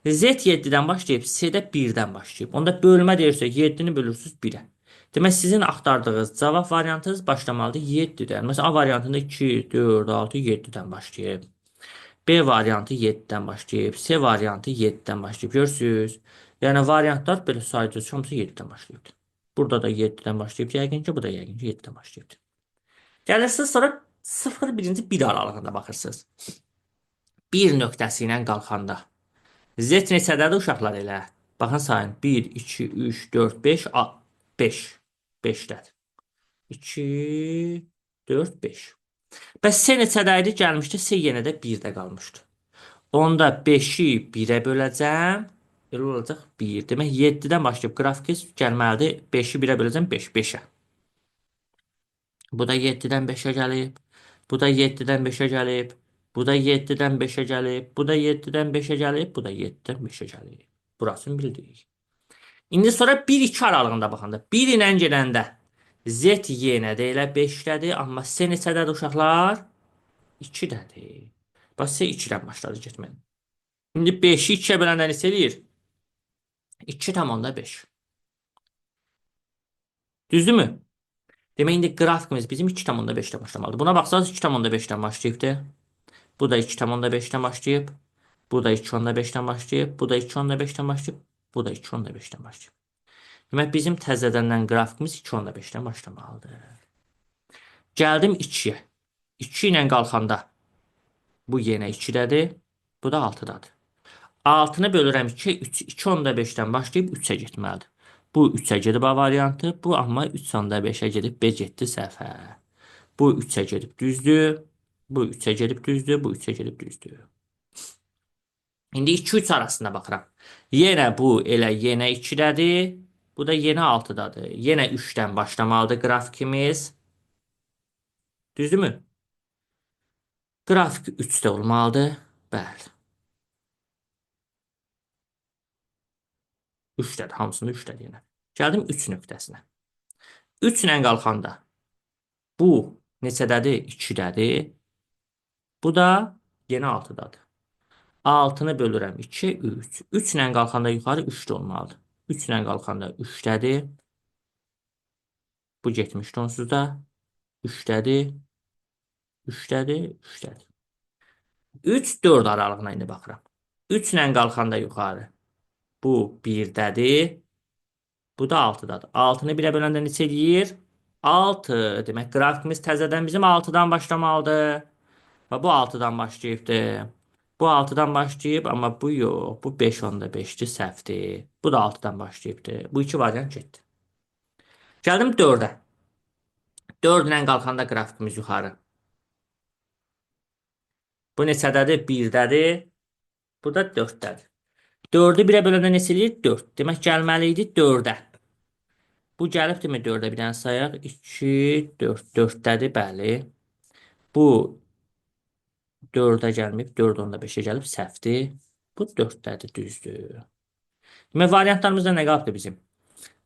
Z 7-dən başlayıb, S-də 1-dən başlayıb. Onda bölmə deyirsə 7-ni bölürsünüz 1-ə. Demək, sizin axtardığınız cavab variantınız başlamalıdır 7-dən. Məsələn, A variantında 2, 4, 6, 7-dən başlayıb. B variantı 7-dən başlayıb. C variantı 7-dən başlayıb. Görürsünüz? Yəni, variantlar belə sayıcısı hamısı 7-dən başlayıb. Burada da 7-dən başlayıb. Yəqin ki, bu da yəqin ki, 7-dən başlayıb. Gəlirsiniz, sonra 0-1-ci 1 aralığında baxırsınız. 1 nöqtəsi ilə qalxanda. Z neçədədir uşaqlar elə? Baxın sayın. 1, 2, 3, 4, 5, 5. 5-dədir. 2, 4, 5. Bəs S neçədəydi? Gəlmişdi. S yenə də 1-də qalmışdı. Onda 5-i 1-ə böləcəm. Elə olacaq 1. Demək, 7-dən başlayıb qrafik gəlməlidir. 5-i 1-ə böləcəm 5. 5-ə. Bu da 7-dən 5-ə gəlib. Bu da 7-dən 5-ə gəlib. Bu da 7-dən 5-ə gəlib. Bu da 7-dən 5-ə gəlib. Bu da 7-dən 5-ə gəlib. Burasını bildik. İndi sonra 1-2 aralığında baxanda. 1 ilə gedəndə Z yenə də elə 5-dədir. Amma S neçədədir uşaqlar? 2-dədir. Bax, S 2-dən başladı getməyə. İndi 5-i 2-yə böləndə neçə eləyir? 2,5. Düzdürmü? Demək, indi qrafikimiz bizim 2,5-dən başlamalıdır. Buna baxsanız 2,5-dən başlayıbdır. Bu da 2,5-dən başlayıb. Bu da 2,5-dən başlayıb. Bu da 2,5-dən başlayıb. Bu da 2,5-dən başlayıb. Demək, bizim təzədəndən qrafikimiz 2,5-dən başlamalıdır. Gəldim 2-yə. 2 ilə qalxanda bu yenə 2-dədir. Bu da 6-dadır. 6-nı bölürəm 2-yə 3. 2,5-dən başlayıb 3-ə getməlidir. Bu 3-ə gedib A variantı. Bu amma 3,5-ə gedib B getdi səhvə. Bu 3-ə gedib düzdür. Bu 3-ə gedib düzdür. Bu 3-ə gedib düzdür. İndi 2-3 arasında baxıram. Yenə bu elə yenə 2-dədir. Bu da yenə 6-dadır. Yenə 3-dən başlamalıdır qrafikimiz. Düzdürmü? Qrafik 3-də olmalıdır. Bəli. 3-dədir. Hamısında 3-dədir yenə. Gəldim 3 nöqtəsinə. 3 ilə qalxanda bu neçədədir? 2-dədir. Bu da yenə 6-dadır. 6-nı bölürəm 2, 3. 3 ilə qalxanda yuxarı 3-də olmalıdır. 3 ilə qalxanda 3-dədir. Bu getmişdi onsuz da. 3-dədir. 3-dədir. 3-dədir. 3-4 aralığına indi baxıram. 3 ilə qalxanda yuxarı. Bu 1-dədir. Bu da 6-dadır. 6-nı 1-ə böləndə neçə eləyir? 6. Demək, qrafikimiz təzədən bizim 6-dan başlamalıdır. Və bu 6-dan başlayıbdır. Bu 6-dan başlayıb, amma bu yox. Bu 5.5-dir, səhvdir. Bu da 6-dan başlayıbdır. Bu iki variant getdi. Gəldim 4-ə. 4 ilə qalxanda qrafikimiz yuxarı. Bu neçədədir? 1-dədir. Bu da 4-dədir. 4-ü 1-ə böləndə neçə eləyir? 4. Demək, gəlməli idi 4-ə. Bu gəlibdirmi 4-ə? Bir dənə sayaq. 2, 4. 4-dədir, bəli. Bu 4-ə gəlməyib. 4 onda 5-ə gəlib. Səhvdir. Bu 4-dədir, düzdür. Demək, variantlarımızda nə qalıbdır bizim?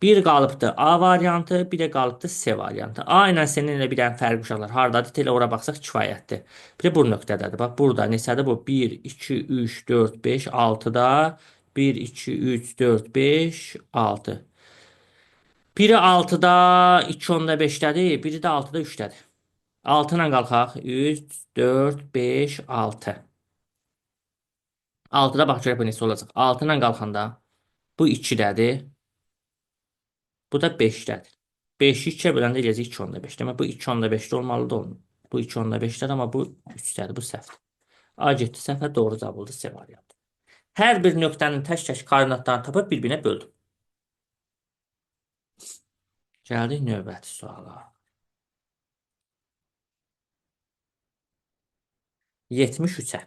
Bir qalıbdır A variantı, bir də qalıbdır C variantı. A ilə C-nin elə bir dənə fərqi uşaqlar. Hardadır? Elə ora baxsaq kifayətdir. Bir də bu nöqtədədir. Bax, burada neçədir bu? 1, 2, 3, 4, 5, 6-da. 1, 2, 3, 4, 5, 6. Biri 6-da, 2 onda 5-dədir. Biri də 6-da 3-dədir. 6 ilə qalxaq. 3, 4, 5, 6. 6-da bax görək bu neçə olacaq. 6 ilə qalxanda bu 2-dədir. Bu da 5-dədir. 5-i 2-yə böləndə eləyəcək 2.5. Demək, bu 2.5-də olmalıdır olmur. Bu 2.5-dədir, amma bu 3-dədir. Bu səhvdir. A getdi səhvə, doğru cavab oldu C variantı. Hər bir nöqtənin tək-tək koordinatlarını tapıb bir-birinə böldüm. Gəldik növbəti suala. 73-ə.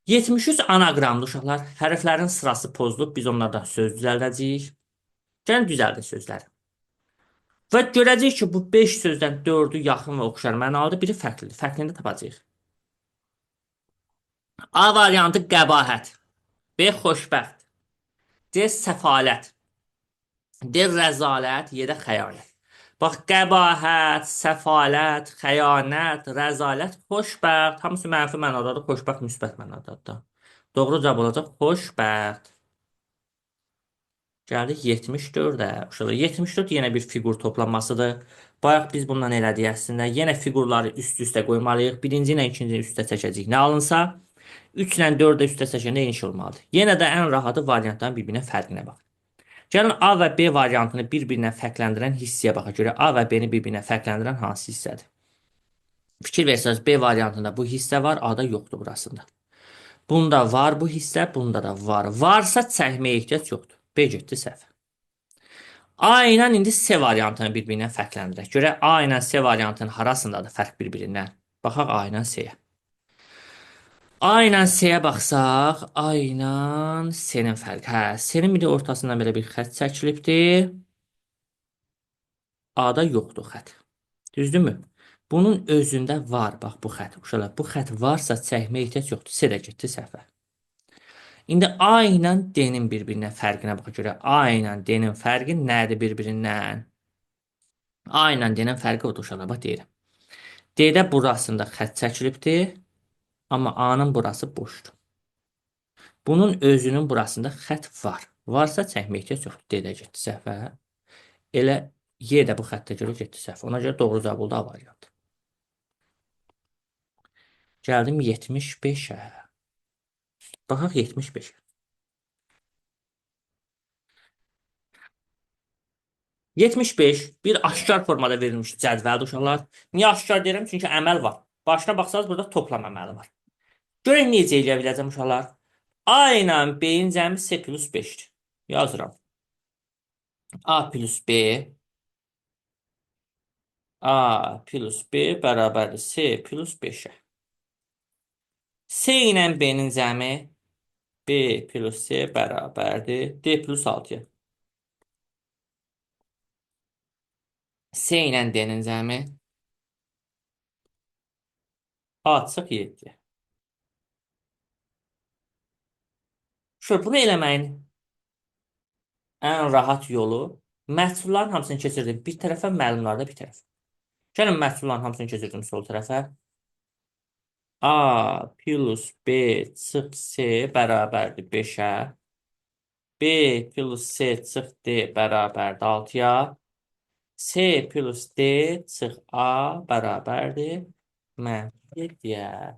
73 anaqramlı uşaqlar. Hərflərin sırası pozulub. Biz onlardan söz düzəldəcəyik. Gəlin düzəldin sözləri. Və görəcəyik ki, bu 5 sözdən 4-ü yaxın və oxşar mənalıdır. Biri fərqlidir. Fərqlini tapacağıq. A variantı qəbahət. B xoşbəxt. C səfalət. D rəzalət. Y də xəyanət. Bax, qəbahət, səfalət, xəyanət, rəzalət, xoşbəxt. Hamısı mənfi mənadadır. Xoşbəxt müsbət mənadadır. Doğru cavab olacaq xoşbəxt. Gəldik 74-ə. Uşaqlar 74 yenə bir fiqur toplanmasıdır. Bayaq biz bundan elədik əslində. Yenə fiqurları üst-üstə qoymalıyıq. Birinci ilə ikinci üstə çəkəcəyik. Nə alınsa 3 ilə 4-ə üstə çəkəndə eyni şey olmalıdır. Yenə də ən rahatı variantların bir-birinə fərqinə bax. Gəlin A və B variantını bir-birinə fərqləndirən hissəyə baxa görə A və B-ni bir-birinə fərqləndirən hansı hissədir? Fikir versəniz B variantında bu hissə var, A-da yoxdur burasında. Bunda var bu hissə, bunda da var. Varsa çəkməyə ehtiyac yoxdur. B getdi səhv. A ilə indi C variantını bir-birindən fərqləndirək. Görək A ilə C variantının harasındadır fərq bir-birindən. Baxaq A ilə C-yə. A ilə C-yə baxsaq, A ilə C-nin fərqi. Hə, C-nin bir də ortasından belə bir xətt çəkilibdir. A-da yoxdur xətt. Düzdürmü? Bunun özündə var, bax bu xətt. Uşaqlar, bu xətt varsa çəkməyə ehtiyac yoxdur. C də getdi səhvə. İndi A ilə D-nin bir-birinə fərqinə baxa görə A ilə D-nin fərqi nədir bir-birindən? A ilə D-nin fərqi odur uşaqlar, bax deyirəm. D-də burasında xətt çəkilibdir, amma A-nın burası boşdur. Bunun özünün burasında xətt var. Varsa çəkməyə ehtiyac yoxdur. D-də getdi səhvə. Elə Y də bu xəttə görə getdi səhvə. Ona görə doğru cavab oldu A variantı. Gəldim 75-ə. Baxaq 75-ə. 75 bir aşkar formada verilmiş cədvəldir uşaqlar. Niyə aşkar deyirəm? Çünki əməl var. Başına baxsanız burada toplam əməli var. Görək necə eləyə biləcəm uşaqlar. A ilə B-in cəmi C plus 5-dir. Yazıram. A plus B A plus B bərabərdir C plus 5-ə. S ilə B-nin cəmi B plus C bərabərdir. D plus 6-ya. S ilə D-nin cəmi A çıx 7. Şöyle bunu eləməyin ən rahat yolu məhsulların hamısını keçirdim bir tərəfə, məlumları da bir tərəfə. Gəlin məhsulların hamısını keçirdim sol tərəfə. A plus B çıx C bərabərdir 5-ə. B plus C çıx D bərabərdir 6-ya. C plus D çıx A bərabərdir mənfi 7-yə.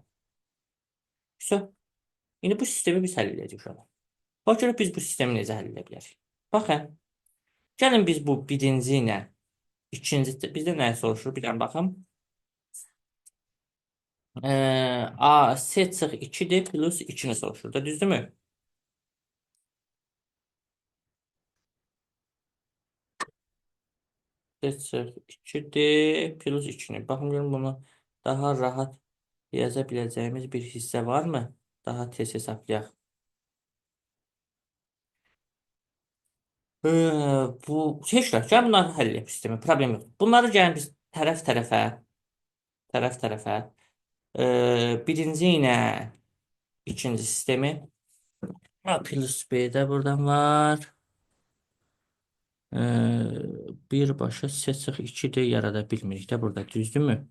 İndi bu sistemi biz həll edəcəyik uşaqlar. Bax görək biz bu sistemi necə həll edə bilərik. Baxın. Gəlin biz bu birinci ilə ikinci bizdə nəyi soruşur? Bir dənə baxım. A C çıx 2D plus 2-ni soruşur da, düzdürmü? C çıx 2D plus 2-ni. Baxın görün bunu daha rahat yaza biləcəyimiz bir hissə varmı? Daha tez hesablayaq. Bu heç nə. Gəlin bunları həll edək sistemi. Problem yoxdur. Bunları gəlin biz tərəf-tərəfə birinci ilə ikinci sistemi A plus B'də buradan var. Birbaşa C çıx 2D yarada bilmirik də burada. Düzdürmü?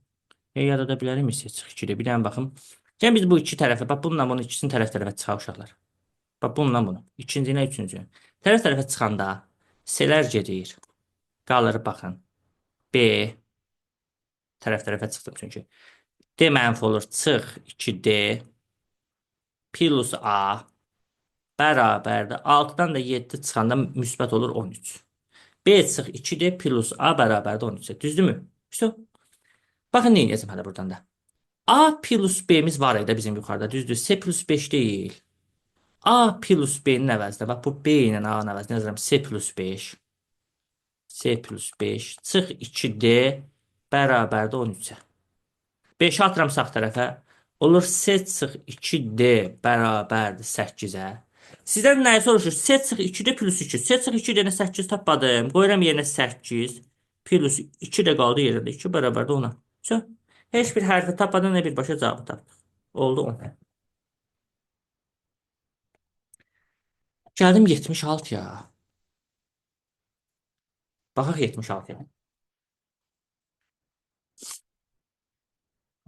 Yarada bilərik C çıx 2D? Bir dənə baxım. Gəlin biz bu iki tərəfə, bax bununla bunun ikisini tərəf-tərəfə çıxaq uşaqlar. Bax bununla bunu. İkinci ilə üçüncü. Tərəf-tərəfə çıxanda C-lər gedir. Qalır baxın. B tərəf-tərəfə çıxdım çünki. D mənfi olur. Çıx 2D plus A bərabərdir. 6-dan da 7 çıxanda müsbət olur 13. B çıx 2D plus A bərabərdir 13. Düzdürmü? İşte. Baxın nə edəcəm hələ buradan da. A plus B'miz var idi bizim yuxarıda. Düzdür. C plus 5 deyil. A plus B'nin əvəzinə. Bax bu B ilə A-nın əvəzinə yazıram. C plus 5. C plus 5. Çıx 2D bərabərdir 13-ə. 5-i atıram sağ tərəfə. Olur C çıx 2D bərabərdir 8-ə. Sizdən nəyi soruşur? C çıx 2D plus 2. C çıx 2D-nə 8 tapadım. Qoyuram yerinə 8 plus 2 də qaldı yerində. 2 bərabərdir 10-a. Heç bir hərfi tapmadan nə birbaşa cavabı tapdıq. Oldu 10. Gəldim 76-ya. Baxaq 76-ya.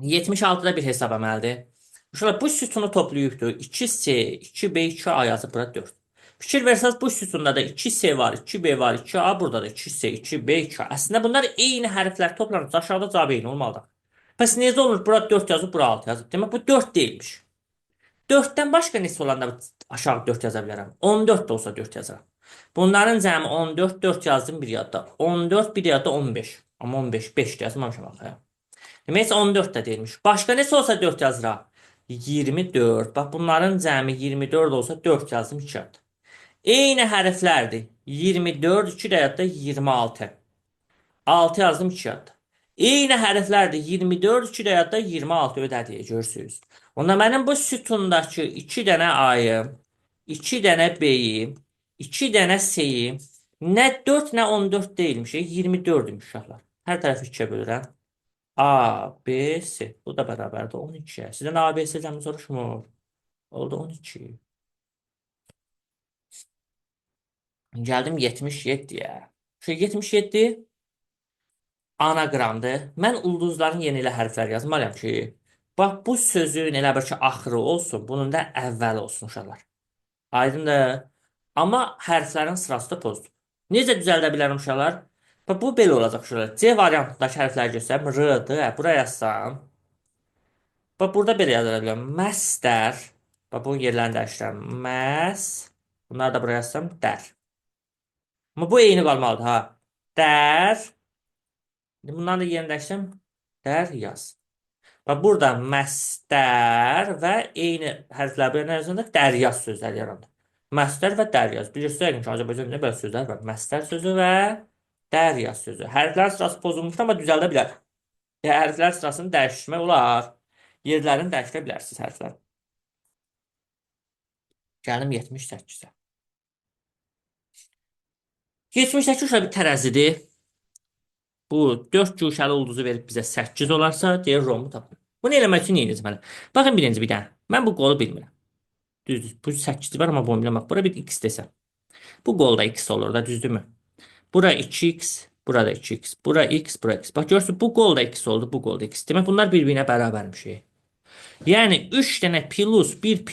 76-da bir hesab əməldir. Uşaqlar bu sütunu toplayıbdır. 2C, 2B, 2A yazıb bura 4. Fikir versəz bu sütunda da 2C var, 2B var, 2A burada da 2C, 2B, 2A. Əslində bunlar eyni hərflər toplanırsa aşağıda cavab eyni olmalıdır. Bəs necə olur? Bura 4 yazıb, bura 6 yazıb. Demək bu 4 deyilmiş. 4-dən başqa neçə olanda aşağı 4 yaza bilərəm. 14 də olsa 4 yazaram. Bunların cəmi 14, 4 yazdım bir yadda. 14 bir yadda 15. Amma 15, 5 yazmamışam axı. Demək 14 də deyilmiş. Başqa neçə olsa 4 yazıram. 24. Bax bunların cəmi 24 olsa 4 yazdım 2 yadda. Eyni hərflərdir. 24, 2 də yadda 26. 6 yazdım 2 yadda. Eyni hərflərdir. 24, 2 də yadda 26 ödədiyə görürsünüz. Onda mənim bu sütundakı 2 dənə A-yım, 2 dənə B-yim, 2 dənə C-yim nə 4 nə 14 deyilmiş. 24-ümüş uşaqlar. Hər tərəfi 2-yə bölürəm. A, B, C. Bu da bərabərdir 12-yə. Sizdən A, B, C cəmi soruşmur. Oldu 12. Gəldim 77-yə. Şu 77 anaqramdır. Mən ulduzların yeni ilə hərflər yazmalıyam ki, bax bu sözün elə bir ki, axırı olsun, bunun da əvvəli olsun uşaqlar. Aydındır. Amma hərflərin sırası da pozdur. Necə düzəldə bilərəm uşaqlar? Bax bu belə olacaq uşaqlar. C variantındakı hərfləri göstərim. R-dır. Buraya yazsam. Bax burada belə yaza bilərəm. Məstər. Bax bunun yerlərini dəyişdirəm. Məs. Bunları da buraya yazsam. Dər. Amma bu eyni qalmalıdır ha. Dər. Bunları da yerini dəyişdirəm. Dər yaz. Bax burada məstər və eyni hərflər bir yazanda dəryaz sözləri yaranır. Məstər və dəryaz. Bilirsiniz ki, Azərbaycanda belə sözlər var. Məstər sözü və dəryaz sözü. Hərflər sırası pozulmuşdur, amma düzəldə bilər. Hərflər sırasını dəyişmək olar. Yerlərini dəyişdirə bilərsiniz hərflər. Gəlim 78-ə. 78 uşaq bir tərəzidir. Bu 4 cuşalı ulduzu verib bizə 8 olarsa, deyir rombu tapın. Bunu eləmək üçün neyiniz mənə? Baxın birinci bir dənə. Mən bu qolu bilmirəm. Düzdür. Bu 8 var amma bunu bilmirəm. Bax, bura bir x desəm. Bu qolda x olur da, düzdürmü? Bura 2x, burada 2x, bura x, bura x. Bax görürsünüz bu qolda x oldu, bu qolda x. Demək bunlar bir-birinə bərabərmiş. Yəni 3 dənə plus bir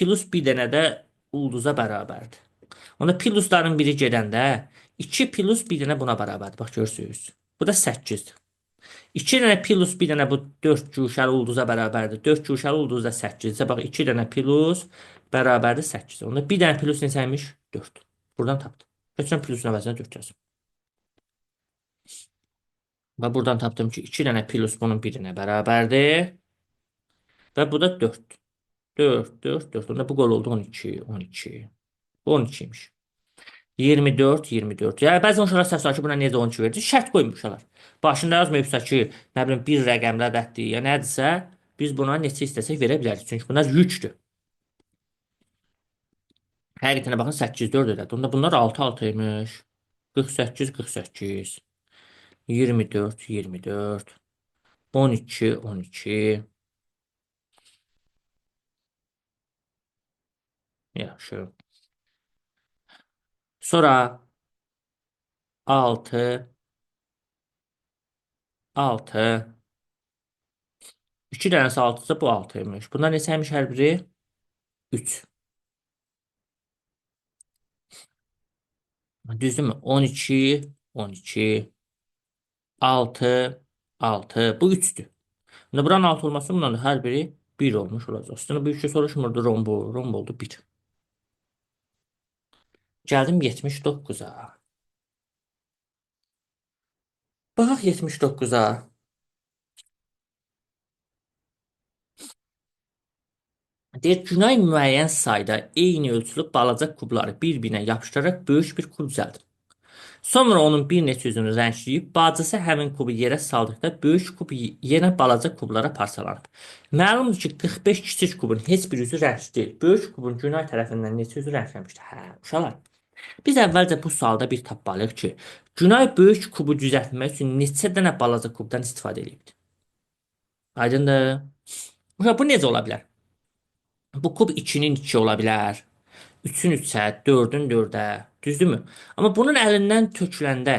dənə də ulduza bərabərdir. Onda plusların biri gedəndə 2 plus bir dənə buna bərabərdir. Bax görürsünüz. Bu da 8-dir. 2 dənə plus bir dənə bu 4 cuşalı ulduza bərabərdir. 4 cuşalı ulduz da 8-dirsə, bax 2 dənə plus bərabərdir 8. Onda bir dənə plus neçəymiş? 4. Buradan tapdım. Götürəm plusun əvəzinə 4 yazım. Və buradan tapdım ki, 2 dənə plus bunun birinə bərabərdir. Və bu da 4. 4, 4, 4. Onda bu qol oldu 12, 12. Bu 12'ymiş. 24, 24. Yəni bəzən uşaqlar səhv ki, buna necə 12 verir? Şərt qoymuşlar. Başında yazmayıbsa ki, nə bilim bir rəqəmli ədəddir, ya nədirsə, biz buna neçə istəsək verə bilərik. Çünki bunlar yükdür. Hər itinə baxın 8, 4 ədəd. Onda bunlar 6, 6 imiş. 48, 48. 24, 24. 12, 12. Yaxşı. Sonra 6, 6. 2 dənəsi 6-sı bu 6 imiş. Bunlar neçəymiş hər biri? 3. Düzdürmü? 12, 12. 6, 6. Bu 3'tür. Şimdi buranın 6 olması bundan da her biri 1 olmuş olacaq. Aslında bu 3'ü soruşmurdu rombu. Romb oldu 1. Gəldim 79-a. Baxaq 79-a. Deyir, Günay müəyyən sayda eyni ölçülü balaca kubları bir-birinə yapışdıraraq böyük bir kub düzəldir. Sonra onun bir neçə üzünü rəngləyib, bacısı həmin kubu yerə saldıqda böyük kub yenə balaca kublara parçalanıb. Məlumdur ki, 45 kiçik kubun heç bir üzü rəngli deyil. Böyük kubun Günay tərəfindən neçə üzü rənglənmişdir? Hə, uşaqlar. Biz əvvəlcə bu sualda bir tapmalıyıq ki, Günay böyük kubu düzəltmək üçün neçə dənə balaca kubdan istifadə edibdir? Aydındır? Uşaq, bu necə ola bilər? Bu kub 2-nin 2 ola bilər. 3-ün 3-ə, 4-ün 4-ə. Düzdürmü? Amma bunun əlindən töküləndə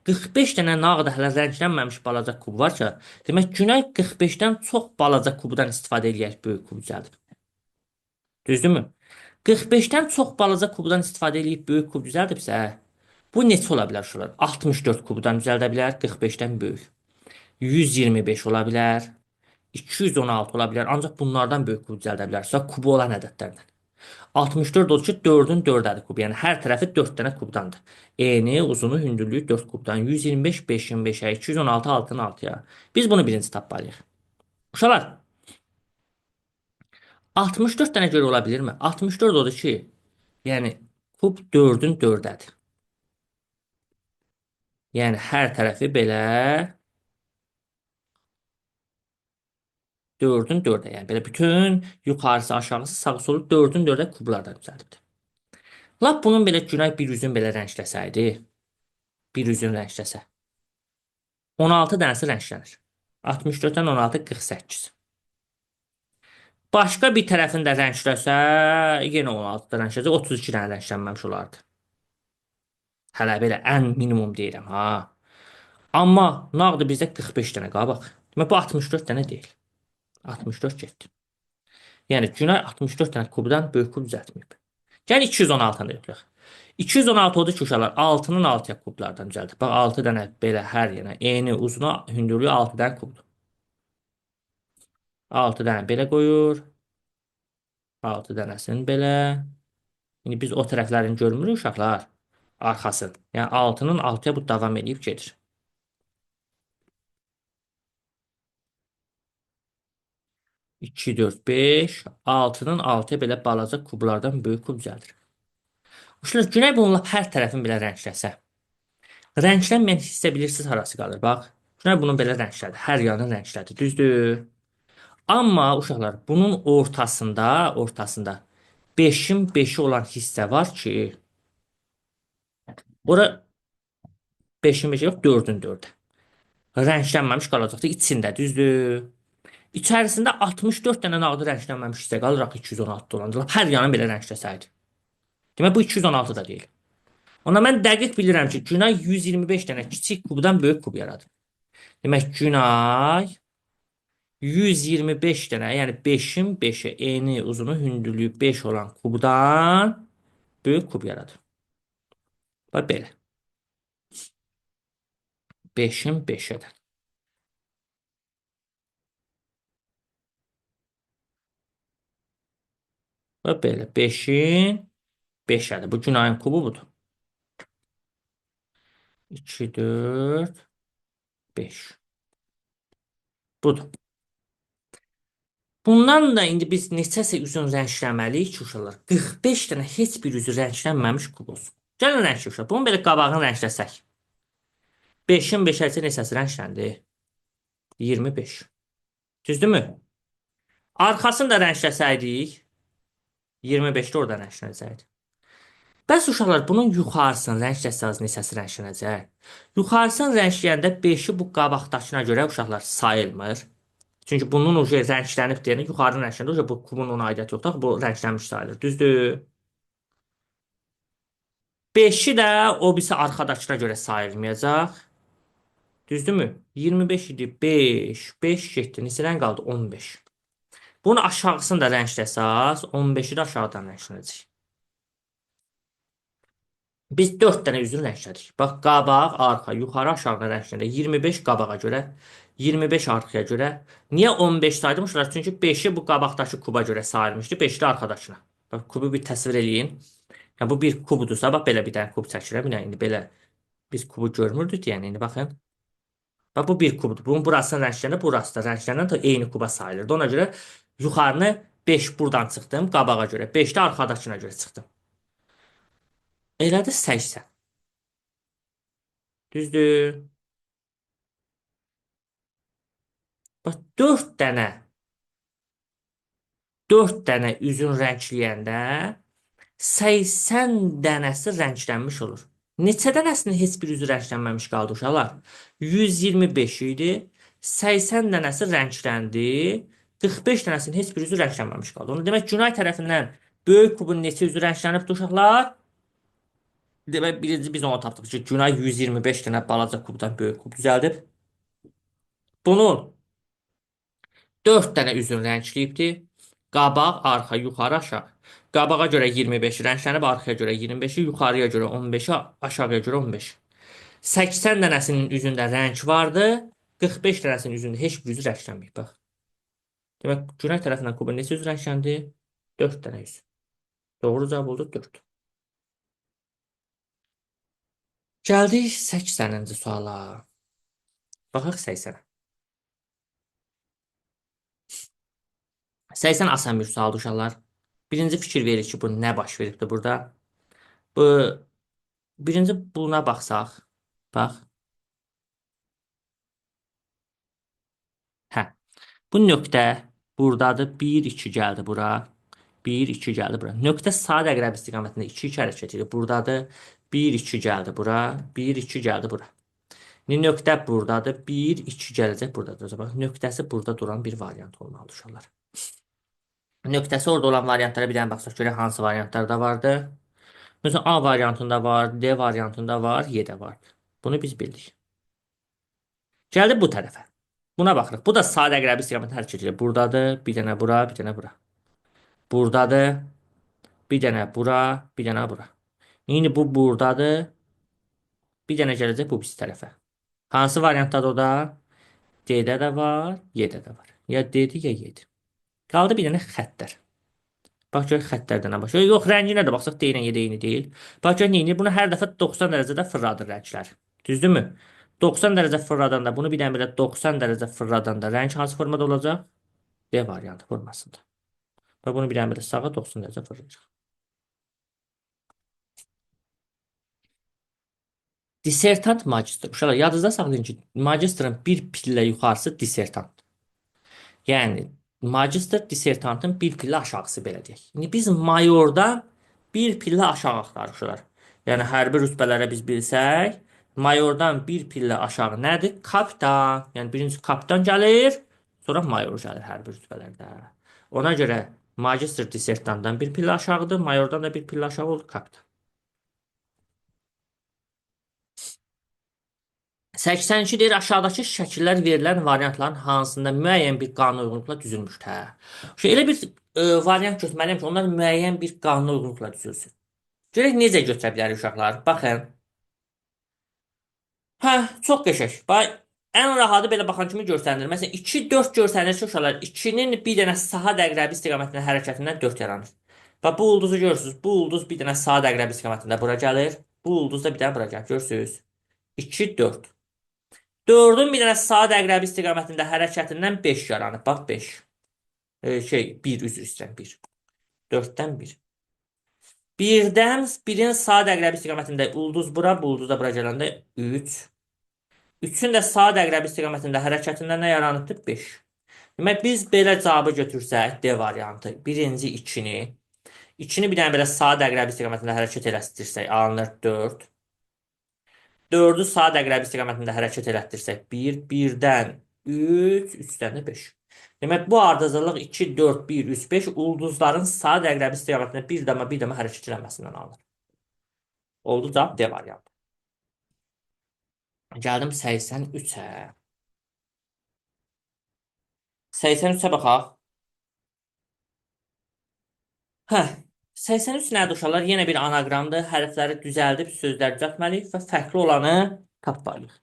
45 dənə nağd hələ rənglənməmiş balaca kub varsa, demək Günay 45-dən çox balaca kubdan istifadə edərək böyük kub düzəldib. Düzdürmü? 45-dən çox balaca kubdan istifadə edib böyük kub düzəldibsə, bu neçə ola bilər uşaqlar? 64 kubdan düzəldə bilər, 45-dən böyük. 125 ola bilər, 216 ola bilər. Ancaq bunlardan böyük kub düzəldə bilərsə, kubu olan ədədlərdən. 64 olur ki, 4-ün 4-ədir kub. Yəni hər tərəfi 4 dənə kubdandır. Eni, uzunu, hündürlüyü 4 kubdan. 125, 5-in 5-ə, 216, 6-ın 6-ya. Biz bunu birinci tapmalıyıq. Uşaqlar, 64 dənə görə ola bilirmi? 64 odur ki, yəni kub 4-ün 4-ədir. Yəni hər tərəfi belə 4-ün 4-ə. Yəni belə bütün yuxarısı, aşağısı, sağı solu 4-ün 4-ə kublardan düzəlibdir. Lap bunun belə Günay bir üzün belə rəngləsəydi, bir üzün rəngləsə, 16 dənəsi rənglənir. 64-dən 16, 48. Başqa bir tərəfini də rəngləsə, yenə 16-da rəngləsə, 32 dənə rənglənməmiş olardı. Hələ belə ən minimum deyirəm, ha. Amma nağdı bizdə 45 dənə qabaq. Demək, bu 64 dənə deyil. 64 getdi. Yəni, Günay 64 dənə kubdan böyük kub düzəltməyib. Yəni, 216-nı yoxlayaq. 216 odur ki, uşaqlar 6-nın 6-ya kublardan düzəldir. Bax, 6 dənə belə hər yana. Eni, uzunu, hündürlüyü 6 dənə kubdur. 6 dənə belə qoyur. 6 dənəsini belə. İndi biz o tərəflərini görmürük uşaqlar. Arxasını. Yəni 6-nın 6-ya bu davam edib gedir. 2, 4, 5. 6-nın 6-ya belə balaca kublardan böyük kub düzəldir. Uşaqlar, Günay bununla hər tərəfin belə rəngləsə. Rənglənməyən hissə bilirsiniz harası qalır. Bax. Günay bunu belə rənglədi. Hər yanı rənglədi. Düzdür? Amma uşaqlar bunun ortasında 5'in 5'i olan hissə var ki, ora 5'in 5'i yox, 4'ün 4'ü. Rənglənməmiş qalacaqdır içində, düzdür? İçərisində 64 dənə nağdı rənglənməmiş hissə qalır axı 216 dolandır. Hər yanı belə rəngləsəydi. Demək bu 216 da deyil. Ona mən dəqiq bilirəm ki, Günay 125 dənə kiçik kubdan böyük kub yaradır. Demək Günay 125 dənə, yəni 5'in 5'i eni, uzunu, hündürlüyü 5 olan kubdan böyük kub yaradır. Bax belə. 5'in 5'ədən. Bax belə. 5'in 5'ədir. Bu Günayın kubu budur. 2, 4, 5. Budur. Bundan da indi biz neçəsə üzün rəngləməliyik ki, uşaqlar. 45 dənə heç bir üzü rənglənməmiş kub olsun. Gəlin rənglə uşaqlar. Bunu belə qabağını rəngləsək. 5'in 5'əsi neçəsi rəngləndi? 25. Düzdürmü? Arxasını da rəngləsəydik, 25-də orada rənglənəcəkdi. Bəs uşaqlar bunun yuxarısını rəngləsəz neçəsi rənglənəcək? Yuxarısını rəngləyəndə 5'i bu qabaqdakına görə uşaqlar sayılmır. Çünki bunun ucu rənglənib deyəni yuxarı rəngləndə ucu bu kubun ona aidiyyəti yoxdur. Bu rənglənmiş sayılır. Düzdür? 5'i də o birisi arxadakına görə sayılmayacaq. Düzdürmü? 25 idi. 5. 5 getdi. Neçə rəng qaldı? 15. Bunun aşağısını da rəngləsəz 15'i də aşağıdan rənglənəcək. Biz 4 dənə üzünü rənglədik. Bax, qabaq, arxa, yuxarı, aşağı rənglədik. 25 qabağa görə, 25 arxaya görə. Niyə 15 saydımışlar? Çünki 5'i bu qabaqdakı kuba görə sayılmışdı, 5'i də arxadakına. Bax, kubu bir təsvir eləyin. Ya, bu bir kubudursa, bax, belə bir dənə kub çəkirəm. Yəni, indi belə biz kubu görmürdük, yəni, indi baxın. Bax, bu bir kubdur. Bunun burasını rəngləndə, burası da rəngləndə da eyni kuba sayılırdı. Ona görə yuxarını 5 buradan çıxdım, qabağa görə. 5 də arxadakına görə çıxdım. Elədi 80. Düzdür. Bax 4 dənə üzün rəngləyəndə 80 dənəsi rənglənmiş olur. Neçə dənəsinin heç bir üzü rənglənməmiş qaldı uşaqlar? 125 idi. 80 dənəsi rəngləndi. 45 dənəsinin heç bir üzü rənglənməmiş qaldı. Onu demək Günay tərəfindən böyük kubun neçə üzü rənglənibdir uşaqlar? Demək birinci biz ona tapdıq ki, Günay 125 dənə balaca kubdan böyük kub düzəldib. Bunun 4 dənə üzün rəngləyibdir. Qabaq, arxa, yuxarı, aşağı. Qabağa görə 25 rənglənib, arxaya görə 25-i, yuxarıya görə 15-i, aşağıya görə 15. 80 dənəsinin üzündə rəng vardı. 45 dənəsinin üzündə heç bir üzü rənglənməyib. Bax. Demək, Günay tərəfindən kubun neçə üzü rəngləndi? 4 dənə üz. Doğru cavab oldu 4. Gəldik 80-ci suala. Baxaq 80-ə. 80 asan bir sualdır uşaqlar. Birinci fikir verir ki, bu nə baş veribdir burada? Bu birinci buna baxsaq. Bax. Hə. Bu nöqtə buradadır. 1 2 gəldi bura. 1 2 gəldi bura. Nöqtə sadə əqrəb istiqamətində 2 2 hərəkət edir. Buradadır. 1 2 gəldi bura. 1 2 gəldi bura. İndi nöqtə buradadır. 1 2 gələcək buradadır. Bax, nöqtəsi burada duran bir variant olmalıdır uşaqlar. Nöqtəsi orada olan variantlara bir dənə baxsaq görək hansı variantlarda vardı. Mesela A variantında var, D variantında var, Y-də var. Bunu biz bildik. Gəldi bu tərəfə. Buna baxırıq. Bu da sadə əqrəbi istiqamətində hərəkət edir. Buradadır, bir dənə bura, bir dənə bura. Buradadır, bir dənə bura, bir dənə bura. İndi bu buradadır, bir dənə gələcək bu pis tərəfə. Hansı variantdadır o da? D-də də var, Y-də də var. Ya D-dir, ya Y-dir. Qaldı bir dənə xəttlər. Bax gör xəttlərdən nə başlayır. Yox, rənginə də baxsaq deyilən ya eyni deyil. Bax gör neyini? Bunu hər dəfə 90 dərəcədə fırladır rənglər. Düzdürmü? 90 dərəcə fırladanda bunu bir dənə belə 90 dərəcə fırladanda rəng hansı formada olacaq? D variantı formasında. Və bunu bir dənə belə sağa 90 dərəcə fırlayacaq. Disertant magistr. Uşaqlar yadınızda saxlayın ki, magistrın bir pillə yuxarısı disertant. Yəni Magister dissertantın bir pillə aşağısı belə deyək. İndi biz mayordan bir pillə aşağı axtarışırıq. Yəni hərbi rütbələrə biz bilsək, mayordan bir pillə aşağı nədir? Kapitan. Yəni birinci kapitan gəlir, sonra mayor gəlir hərbi rütbələrdə. Ona görə magister dissertantdan bir pillə aşağıdır, mayordan da bir pillə aşağı olur kapitan. 82 deyir aşağıdakı şəkillər verilən variantların hansında müəyyən bir qanuna uyğunluqla düzülmüşdür. Hə. Elə bir variant götürməliyəm ki, onlar müəyyən bir qanuna uyğunluqla düzülsün. Görək necə götürə bilərik uşaqlar. Baxın. Hə, çox qəşəng. Bax, ən rahatı belə baxan kimi göstərilir. Məsələn, 2, 4 göstərilir ki, uşaqlar 2-nin bir dənə sağa əqrəbi istiqamətində hərəkətindən 4 yaranır. Bax, bu ulduzu görürsünüz. Bu ulduz bir dənə sağa əqrəbi istiqamətində bura gəlir. Bu ulduz da bir dənə bura gəlir. Görürsünüz? 2, 4. 4-ün bir dənə saat əqrəbi istiqamətində hərəkətindən 5 yaranır. Bax 5. 1 üzr istəyirəm 1. 4-dən 1. 1-dən 1-in saat əqrəbi istiqamətində ulduz bura, bu ulduz da bura gələndə 3. 3-ün də saat əqrəbi istiqamətində hərəkətindən nə yaranıbdır? 5. Demək biz belə cavabı götürsək, D variantı, birinci 2-ni, 2-ni bir dənə belə saat əqrəbi istiqamətində hərəkət eləstirsək, alınır 4. 4-ü saat əqrəbi istiqamətində hərəkət elətdirsək 1, 1-dən 3, 3-dən də 5. Demək bu ardıcıllıq 2, 4, 1, 3, 5 ulduzların saat əqrəbi istiqamətində bir dama hərəkət eləməsindən alınır. Oldu cavab D variantı. Gəldim 83-ə. 83-ə baxaq. Hə, 83 nədir uşaqlar? Yenə bir anaqramdır. Hərfləri düzəldib sözlər düzəltməliyik və fərqli olanı tapmalıyıq.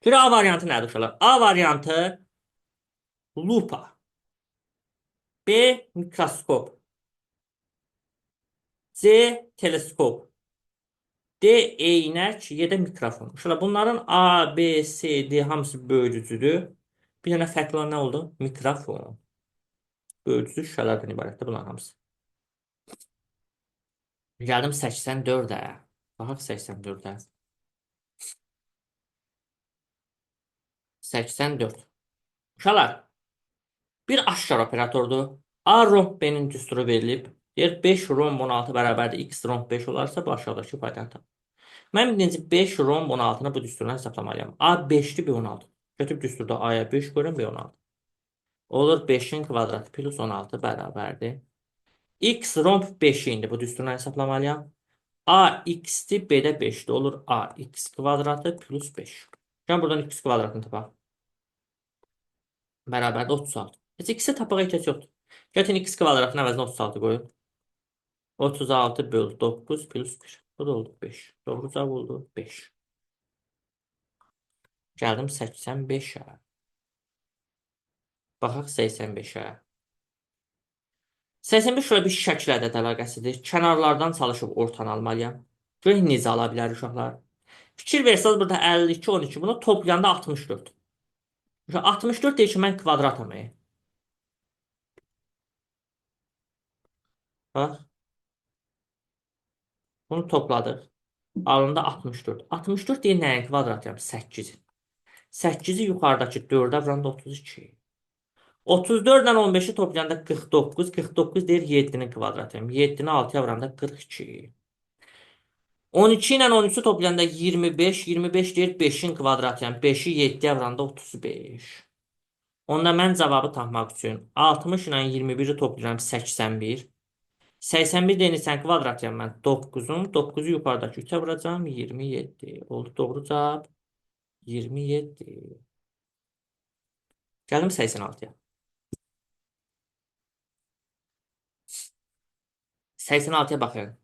Görə A variantı nədir uşaqlar? A variantı lupa. B. Mikroskop. C. Teleskop. D. Eynək ya da mikrofon. Uşaqlar bunların A, B, C, D hamısı bölgücüdür. Bir dənə fərqli olan nə oldu? Mikrofon. Bölgücü şüşələrdən ibarətdir bunların hamısı. Gəldim 84-ə. Baxaq 84-ə. 84. Uşaqlar bir aşkar operatordur. A romb B-nin düsturu verilib. Deyir 5 romb 16 bərabərdir. X romb 5 olarsa bu aşağıdakı faydəni tapın. Mən birinci 5 romb 16-nı bu düsturdan hesablamalıyam. A 5-dir, B 16. Götürüb düsturda A-ya 5 qoyuram, B 16. Olur 5-in kvadratı plus 16 bərabərdir. X romb 5 indi bu düsturdan hesablamalıyam. A x-dir, B də 5-dir. Olur A x kvadratı plus 5. Gəlin buradan x kvadratını tapaq. Bərabərdir 36. Heç x-i tapaq ehtiyac yoxdur. Götürün x kvadratının əvəzinə 36 qoyun. 36 bölü 9 plus 1. Bu da oldu 5. Doğru cavab oldu 5. Gəldim 85-ə. Baxaq 85-ə. 85 şöyle bir şəkil ədəd əlaqəsidir. Kənarlardan çalışıb ortanı almalıyam. Görək necə ala bilər uşaqlar. Fikir versəz burada 52, 12 bunu toplayanda 64. 64 deyir ki, mən kvadratam. Bax, bunu topladıq. Alında 64. 64 deyir nəyin kvadratıyam? 8. 8-i yuxarıdakı 4-ə vuranda 32. 34 ilə 15-i toplayanda 49. 49 deyir 7-nin kvadratıyam. 7-ni 6-ya vuranda 42. 12 ilə 13-ü toplayanda 25. 25 deyir 5-in kvadratıyam. 5-i 7-yə vuranda 35. Onda mən cavabı tapmaq üçün 60 ilə 21-i toplayıram 81. 81 denirsən kvadratıyam mən 9-un. 9-u yuxarıdakı 3-ə vuracam 27. Oldu doğru cavab 27. Gəldim 86-ya. 86-ya baxın.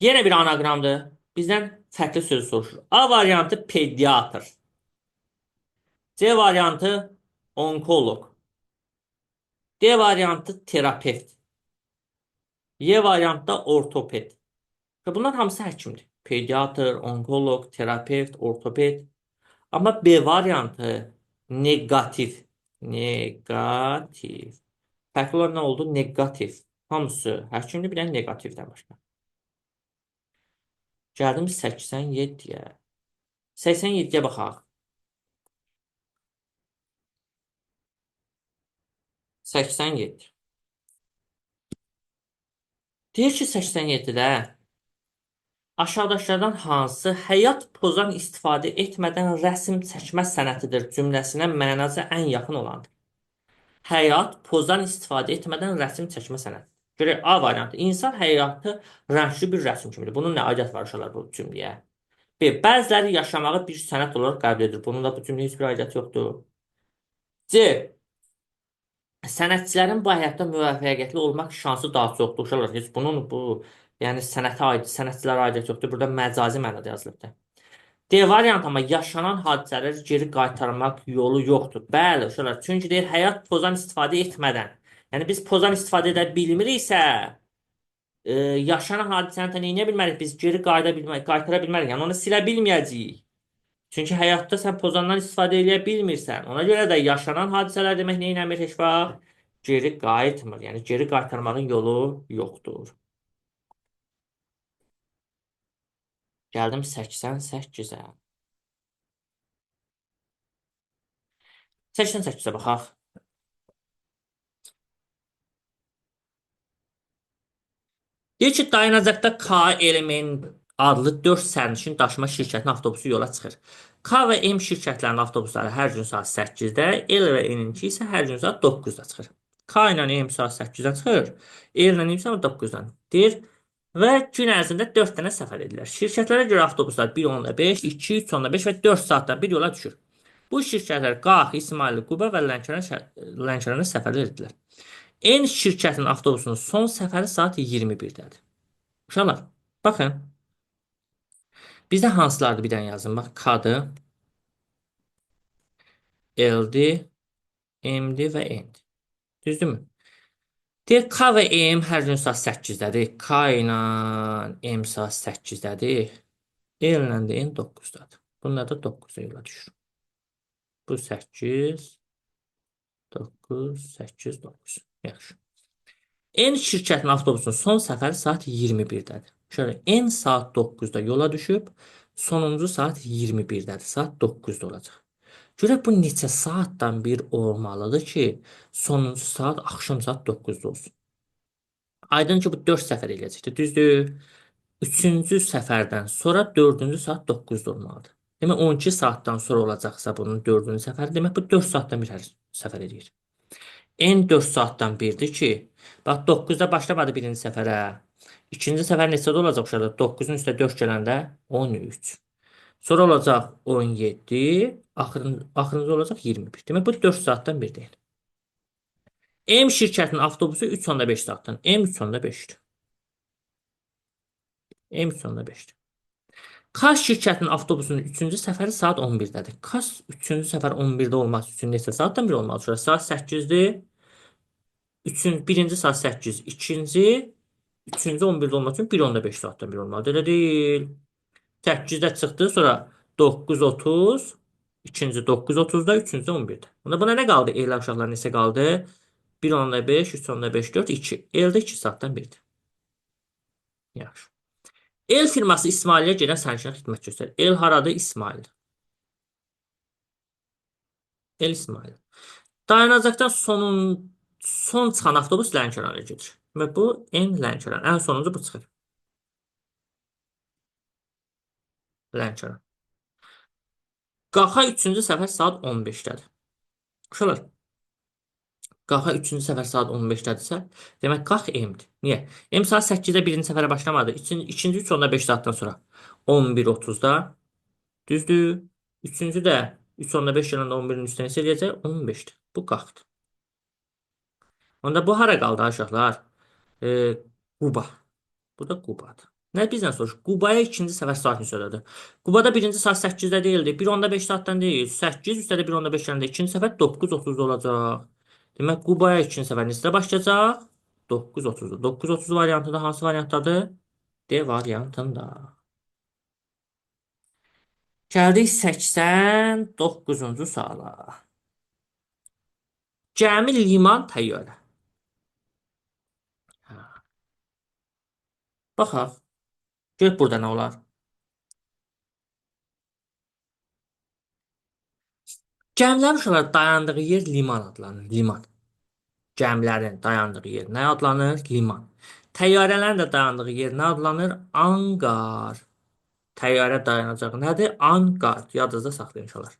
Yenə bir anaqramdır. Bizdən fərqli söz soruşur. A variantı pediatr. C variantı onkolog. D variantı terapevt. Y variantı da ortoped. Və bunlar hamısı həkimdir. Pediatr, onkolog, terapevt, ortoped. Amma B variantı negativ. Negativ. Fərqli olan nə oldu? Negativ. Hamısı həkimdir, bir dənə negativdən başqa. Gəldim 87-yə. 87-yə baxaq. 87. Deyir ki, 87-də aşağıdakılardan hansı həyat pozan istifadə etmədən rəsm çəkmə sənətidir cümləsinə mənası ən yaxın olandır. Həyat pozan istifadə etmədən rəsm çəkmə sənəti. Görək A variantı. İnsan həyatı rəngli bir rəsm kimidir. Bunun nə aidiyyəti var uşaqlar bu cümləyə? B. Bəziləri yaşamağı bir sənət olaraq qəbul edir. Bunun da bu cümləyə heç bir aidiyyəti yoxdur. C. Sənətçilərin bu həyatda müvəffəqiyyətli olmaq şansı daha çoxdur. Uşaqlar, heç bunun bu yəni sənətə aid, sənətçilərə aidiyyəti yoxdur. Burada məcazi mənada yazılıbdır. D variant amma yaşanan hadisələri geri qaytarmaq yolu yoxdur. Bəli, uşaqlar. Çünki deyir həyat pozan istifadə etmədən. Yəni biz pozan istifadə edə bilmiriksə, yaşanan hadisəni də nə edə bilmərik? Biz geri qaytara bilmərik. Yəni onu silə bilməyəcəyik. Çünki həyatda sən pozandan istifadə edə bilmirsən. Ona görə də yaşanan hadisələr demək nə eləmir heç vaxt? Geri qayıtmır. Yəni geri qaytarmağın yolu yoxdur. Gəldim 88-ə. 88-ə baxaq. Deyir ki, dayanacaqda K element adlı 4 sərnişin daşıma şirkətinin avtobusu yola çıxır. K və M şirkətlərinin avtobusları hər gün saat 8-də, L və N-inki isə hər gün saat 9-da çıxır. K ilə M saat 8-də çıxır, L ilə M isə 9-dan. Deyir və gün ərzində 4 dənə səfər edirlər. Şirkətlərə görə avtobuslar 1:15, 2, 3:15 və 4 saatda bir yola düşür. Bu şirkətlər Qax, İsmayıl, Quba və Lənkərana səfər edirlər. N şirkətinin avtobusunun son səfəri saat 21-dədir. Uşaqlar, baxın. Bizdə hansılardır bir dənə yazın. Bax, K-dır, L-dir, M-dir və N-dir. Düzdürmü? Deyək, K və M hər gün saat 8-dədir. K ilə M saat 8-dədir. L ilə də N 9-dadır. Bunlar da 9-da yola düşür. Bu 8, 9, 8, 9. Yaxşı. N şirkətinin avtobusunun son səfəri saat 21-dədir. Şöyle N saat 9-da yola düşüb, sonuncu saat 21-dədir. Saat 9-da olacaq. Görək bu neçə saatdan bir olmalıdır ki, sonuncu saat axşam saat 9-da olsun. Aydın ki, bu 4 səfər eləyəcəkdir. Düzdür? Üçüncü səfərdən sonra 4-cü saat 9-da olmalıdır. Demək 12 saatdan sonra olacaqsa bunun 4-cü səfəri, demək bu 4 saatdan bir hər səfər edir. En 4 saatdan birdir ki, bax 9-da başlamadı birinci səfərə. İkinci səfər neçədə olacaq uşaqlar? 9-un üstə 4 gələndə 13. Sonra olacaq 17, axırıncı olacaq 21. Demək bu 4 saatdan bir deyil. M şirkətinin avtobusu 3:5 saatdan. M 3:5-dir. M 3:5-dir. K şirkətinin avtobusunun 3-cü səfəri saat 11-dədir. K 3-cü səfər 11-də olması üçün neçə saatdan bir olmalıdır? Saat 8-dir. Birinci saat 8, ikinci, üçüncü 11'de olmak için 1:15 saatdən bir olmalı. Elə deyil. 8-də çıxdı, sonra 9:30, ikinci 9:30-da, üçüncü 11-də. Buna nə qaldı? Elə uşaqlar neçə qaldı? 1:5, 3:5, 4, 2. Elde 2 saatdən birdir. Yaxşı. El firması İsmailiyə gedən sərnişinə xidmət göstərir. El haradır? İsmail. El İsmail. Dayanacaqdan son çıxan avtobus Lənkərana gedir. Və bu N Lənkəran. Ən sonuncu bu çıxır. Lənkəran. Qaxa 3-cü səfər saat 15-dədir. Uşaqlar, Qaxa 3-cü səfər saat 15-dədirsə, demək Qax M-dir. Niyə? M saat 8-də birinci səfərə başlamadı. İkinci 3:5 saatdan sonra 11:30-da. Düzdür? Üçüncü də 3:5 gələndə 11-in üstünə neçə eləyəcək? 15-dir. Bu Qaxdır. Onda bu hara qaldı uşaqlar? Quba. Bu da Qubadır. Nə bizdən soruş? Qubaya ikinci səfər saat neçədədir? Qubada birinci saat 8-də deyildi. 1:15 saatdan deyil. 8 üstədə 1:15 gələndə ikinci səfər 9:30-da olacaq. Demək Qubaya ikinci səfər neçədə başlayacaq? 9:30-da. 9:30 variantında hansı variantdadır? D variantında. Gəldik 89-cu suala. Cəmi liman təyyarə. Baxaq. Gör burada nə olar? Gəmilərin uşaqlar dayandığı yer liman adlanır. Liman. Gəmilərin dayandığı yer nə adlanır? Liman. Təyyarələrin də dayandığı yer nə adlanır? Anqar. Təyyarə dayanacağı nədir? Anqar. Yadınızda saxlayın inşallah.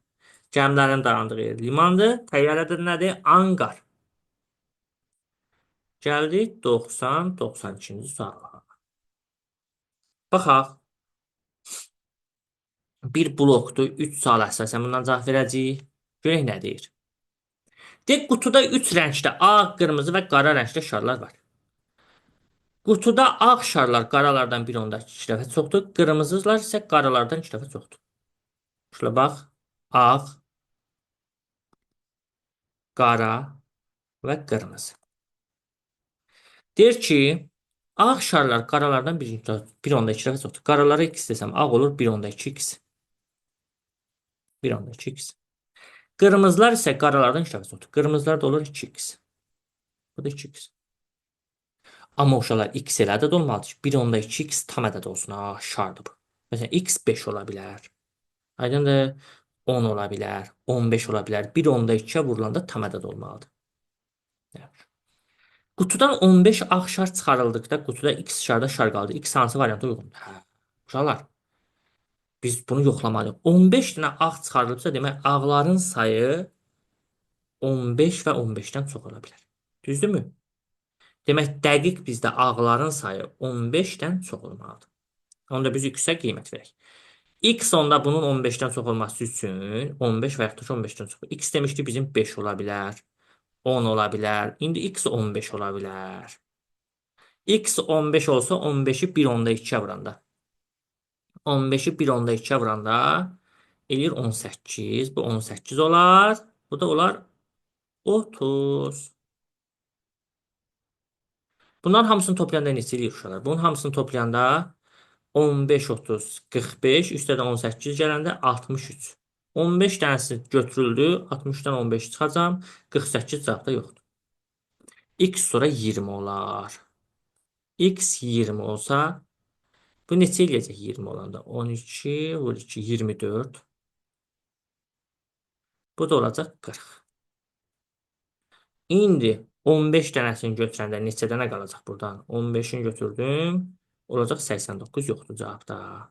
Gəmilərin dayandığı yer limandır. Təyyarə də nədir? Anqar. Gəldik 90-92-ci suala. Baxaq. Bir blokdur. 3 sual əsasən bundan cavab verəcəyik. Görək nə deyir. Deyək, qutuda 3 rəngdə ağ, qırmızı və qara rəngdə şarlar var. Qutuda ağ şarlar qaralardan 1.2 dəfə çoxdur. Qırmızılar isə qaralardan 2 dəfə çoxdur. Şöyle bax. Ağ, qara və qırmızı. Deyir ki, ağ şarlar qaralardan 1.2 dəfə çoxdur. Qaraları x desəm ağ olur 1.2x. 1.2x. Qırmızılar isə qaralardan 2 dəfə çoxdur. Qırmızılar da olur 2x. Bu da 2x. Amma uşaqlar x elə ədəd olmalıdır ki, 1.2x tam ədəd olsun. Ha, şardır bu. Məsələn, x 5 ola bilər. Aydındır, 10 ola bilər, 15 ola bilər. 1.2-yə vurulanda tam ədəd olmalıdır. Qutudan 15 ağ şar çıxarıldıqda qutuda x şarda şar qaldı. X hansı varianta uyğundur? Hə, uşaqlar, biz bunu yoxlamalıyıq. 15 dənə ağ çıxarılıbsa, demək ağların sayı 15 və 15-dən çox ola bilər. Düzdürmü? Demək, dəqiq bizdə ağların sayı 15-dən çox olmalıdır. Onda biz x-ə qiymət verək. X onda bunun 15-dən çox olması üçün 15 və yaxud da 15-dən çox. X demişdi bizim 5 ola bilər, 10 ola bilər. İndi x 15 ola bilər. X 15 olsa 15-i 1.2-yə vuranda. 15-i 1.2-yə vuranda eləyir 18. Bu 18 olar. Bu da olar 30. Bunların hamısını toplayanda neçə eləyir uşaqlar? Bunun hamısını toplayanda 15, 30, 45, üstədə 18 gələndə 63. 15 dənəsi götürüldü. 60-dan 15 çıxacam. 48 cavabda yoxdur. X sonra 20 olar. X 20 olsa bu neçə eləyəcək 20 olanda? 12 vur 2, 24. Bu da olacaq 40. İndi 15 dənəsini götürəndə neçə dənə qalacaq buradan? 15-ini götürdüm. Olacaq 89 yoxdur cavabda.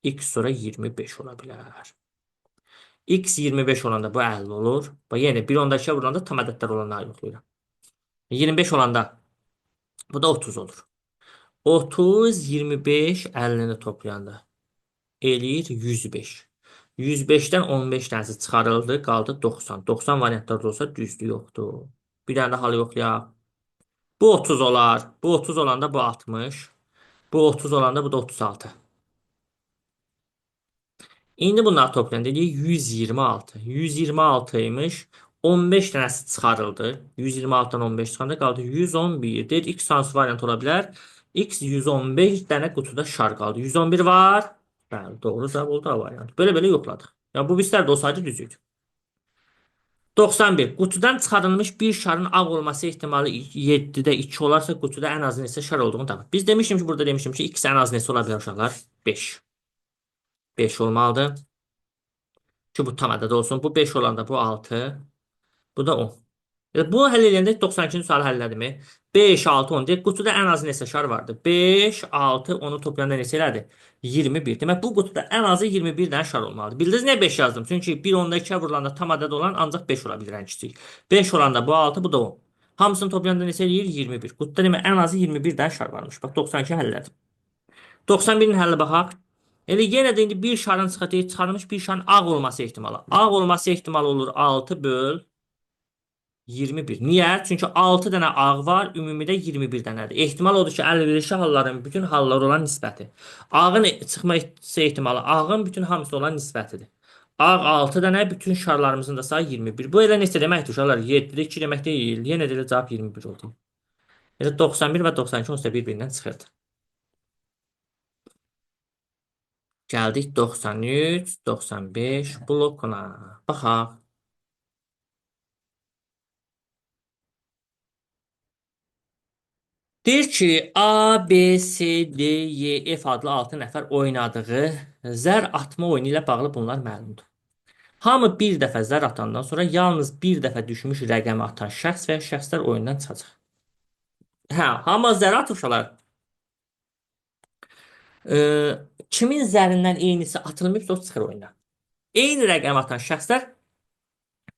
X sonra 25 ola bilər. X 25 olanda bu 50 olur. Bax, yenə 1.2-yə vurulanda tam ədədlər olanları yoxlayıram. 25 olanda bu da 30 olur. 30, 25, 50-ni toplayanda eləyir 105. 105-dən 15 dənəsi çıxarıldı, qaldı 90. 90 variantlarda olsa düzdür, yoxdur. Bir dənə də halı yoxlayaq. Bu 30 olar. Bu 30 olanda bu 60. Bu 30 olanda bu da 36. İndi bunları toplayanda deyək 126. 126 imiş. 15 dənəsi çıxarıldı. 126-dan 15 çıxanda qaldı 111. Deyir, x hansı variant ola bilər? X 115 dənə qutuda şar qaldı. 111 var. Bəli, doğru cavab oldu A variantı. Belə-belə yoxladıq. Ya bu bizlər də olsaydı düz idi. 91. Qutudan çıxarılmış bir şarın ağ olması ehtimalı 7-də 2 olarsa qutuda ən azı neçə şar olduğunu tapın. Biz demişim ki, burada demişim ki, x ən az neçə ola bilər uşaqlar? 5. 5 olmalıdır. Ki bu tam ədəd olsun. Bu 5 olanda bu 6. Bu da 10. Bu həll edəndə 92-ci sualı həll edəmi? 5, 6, 10. Deyək, qutuda ən azı neçə şar vardı? 5, 6, 10-u toplayanda neçə elədi? 21. Demək, bu qutuda ən azı 21 dənə şar olmalıdır. Bildiniz niyə 5 yazdım? Çünki 1.2-yə vurulanda tam ədəd olan ancaq 5 ola bilir ən kiçik. 5 olanda bu 6, bu da 10. Hamısını toplayanda neçə eləyir? 21. Qutuda demək, ən azı 21 dənə şar varmış. Bax, 92 həll elədim. 91-in həlli baxaq. Elə yenə də indi bir şarın çıxarılmış bir şarın ağ olması ehtimalı. Ağ olması ehtimalı olur 6 böl 21. Niyə? Çünki 6 dənə ağ var, ümumidə 21 dənədir. Ehtimal odur ki, əlverişli halların bütün hallar olan nisbəti. Ağın çıxma ehtimalı, ağın bütün hamısı olan nisbətidir. Ağ 6 dənə, bütün şarlarımızın da sayı 21. Bu elə neçə deməkdir uşaqlar? 7-də 2 demək deyil. Yenə də cavab 21 oldu. Elə 91 və 92 onsuz da bir-birindən çıxırdı. Gəldik 93, 95 blokuna. Baxaq. Deyir ki, A, B, C, D, Y, F adlı 6 nəfər oynadığı zər atma oyunu ilə bağlı bunlar məlumdur. Hamı bir dəfə zər atandan sonra yalnız bir dəfə düşmüş rəqəmi atan şəxs və ya şəxslər oyundan çıxacaq. Hə, hamı zər atmışlar. E, kimin zərindən eynisi atılmayıbsa o çıxır oyundan. Eyni rəqəm atan şəxslər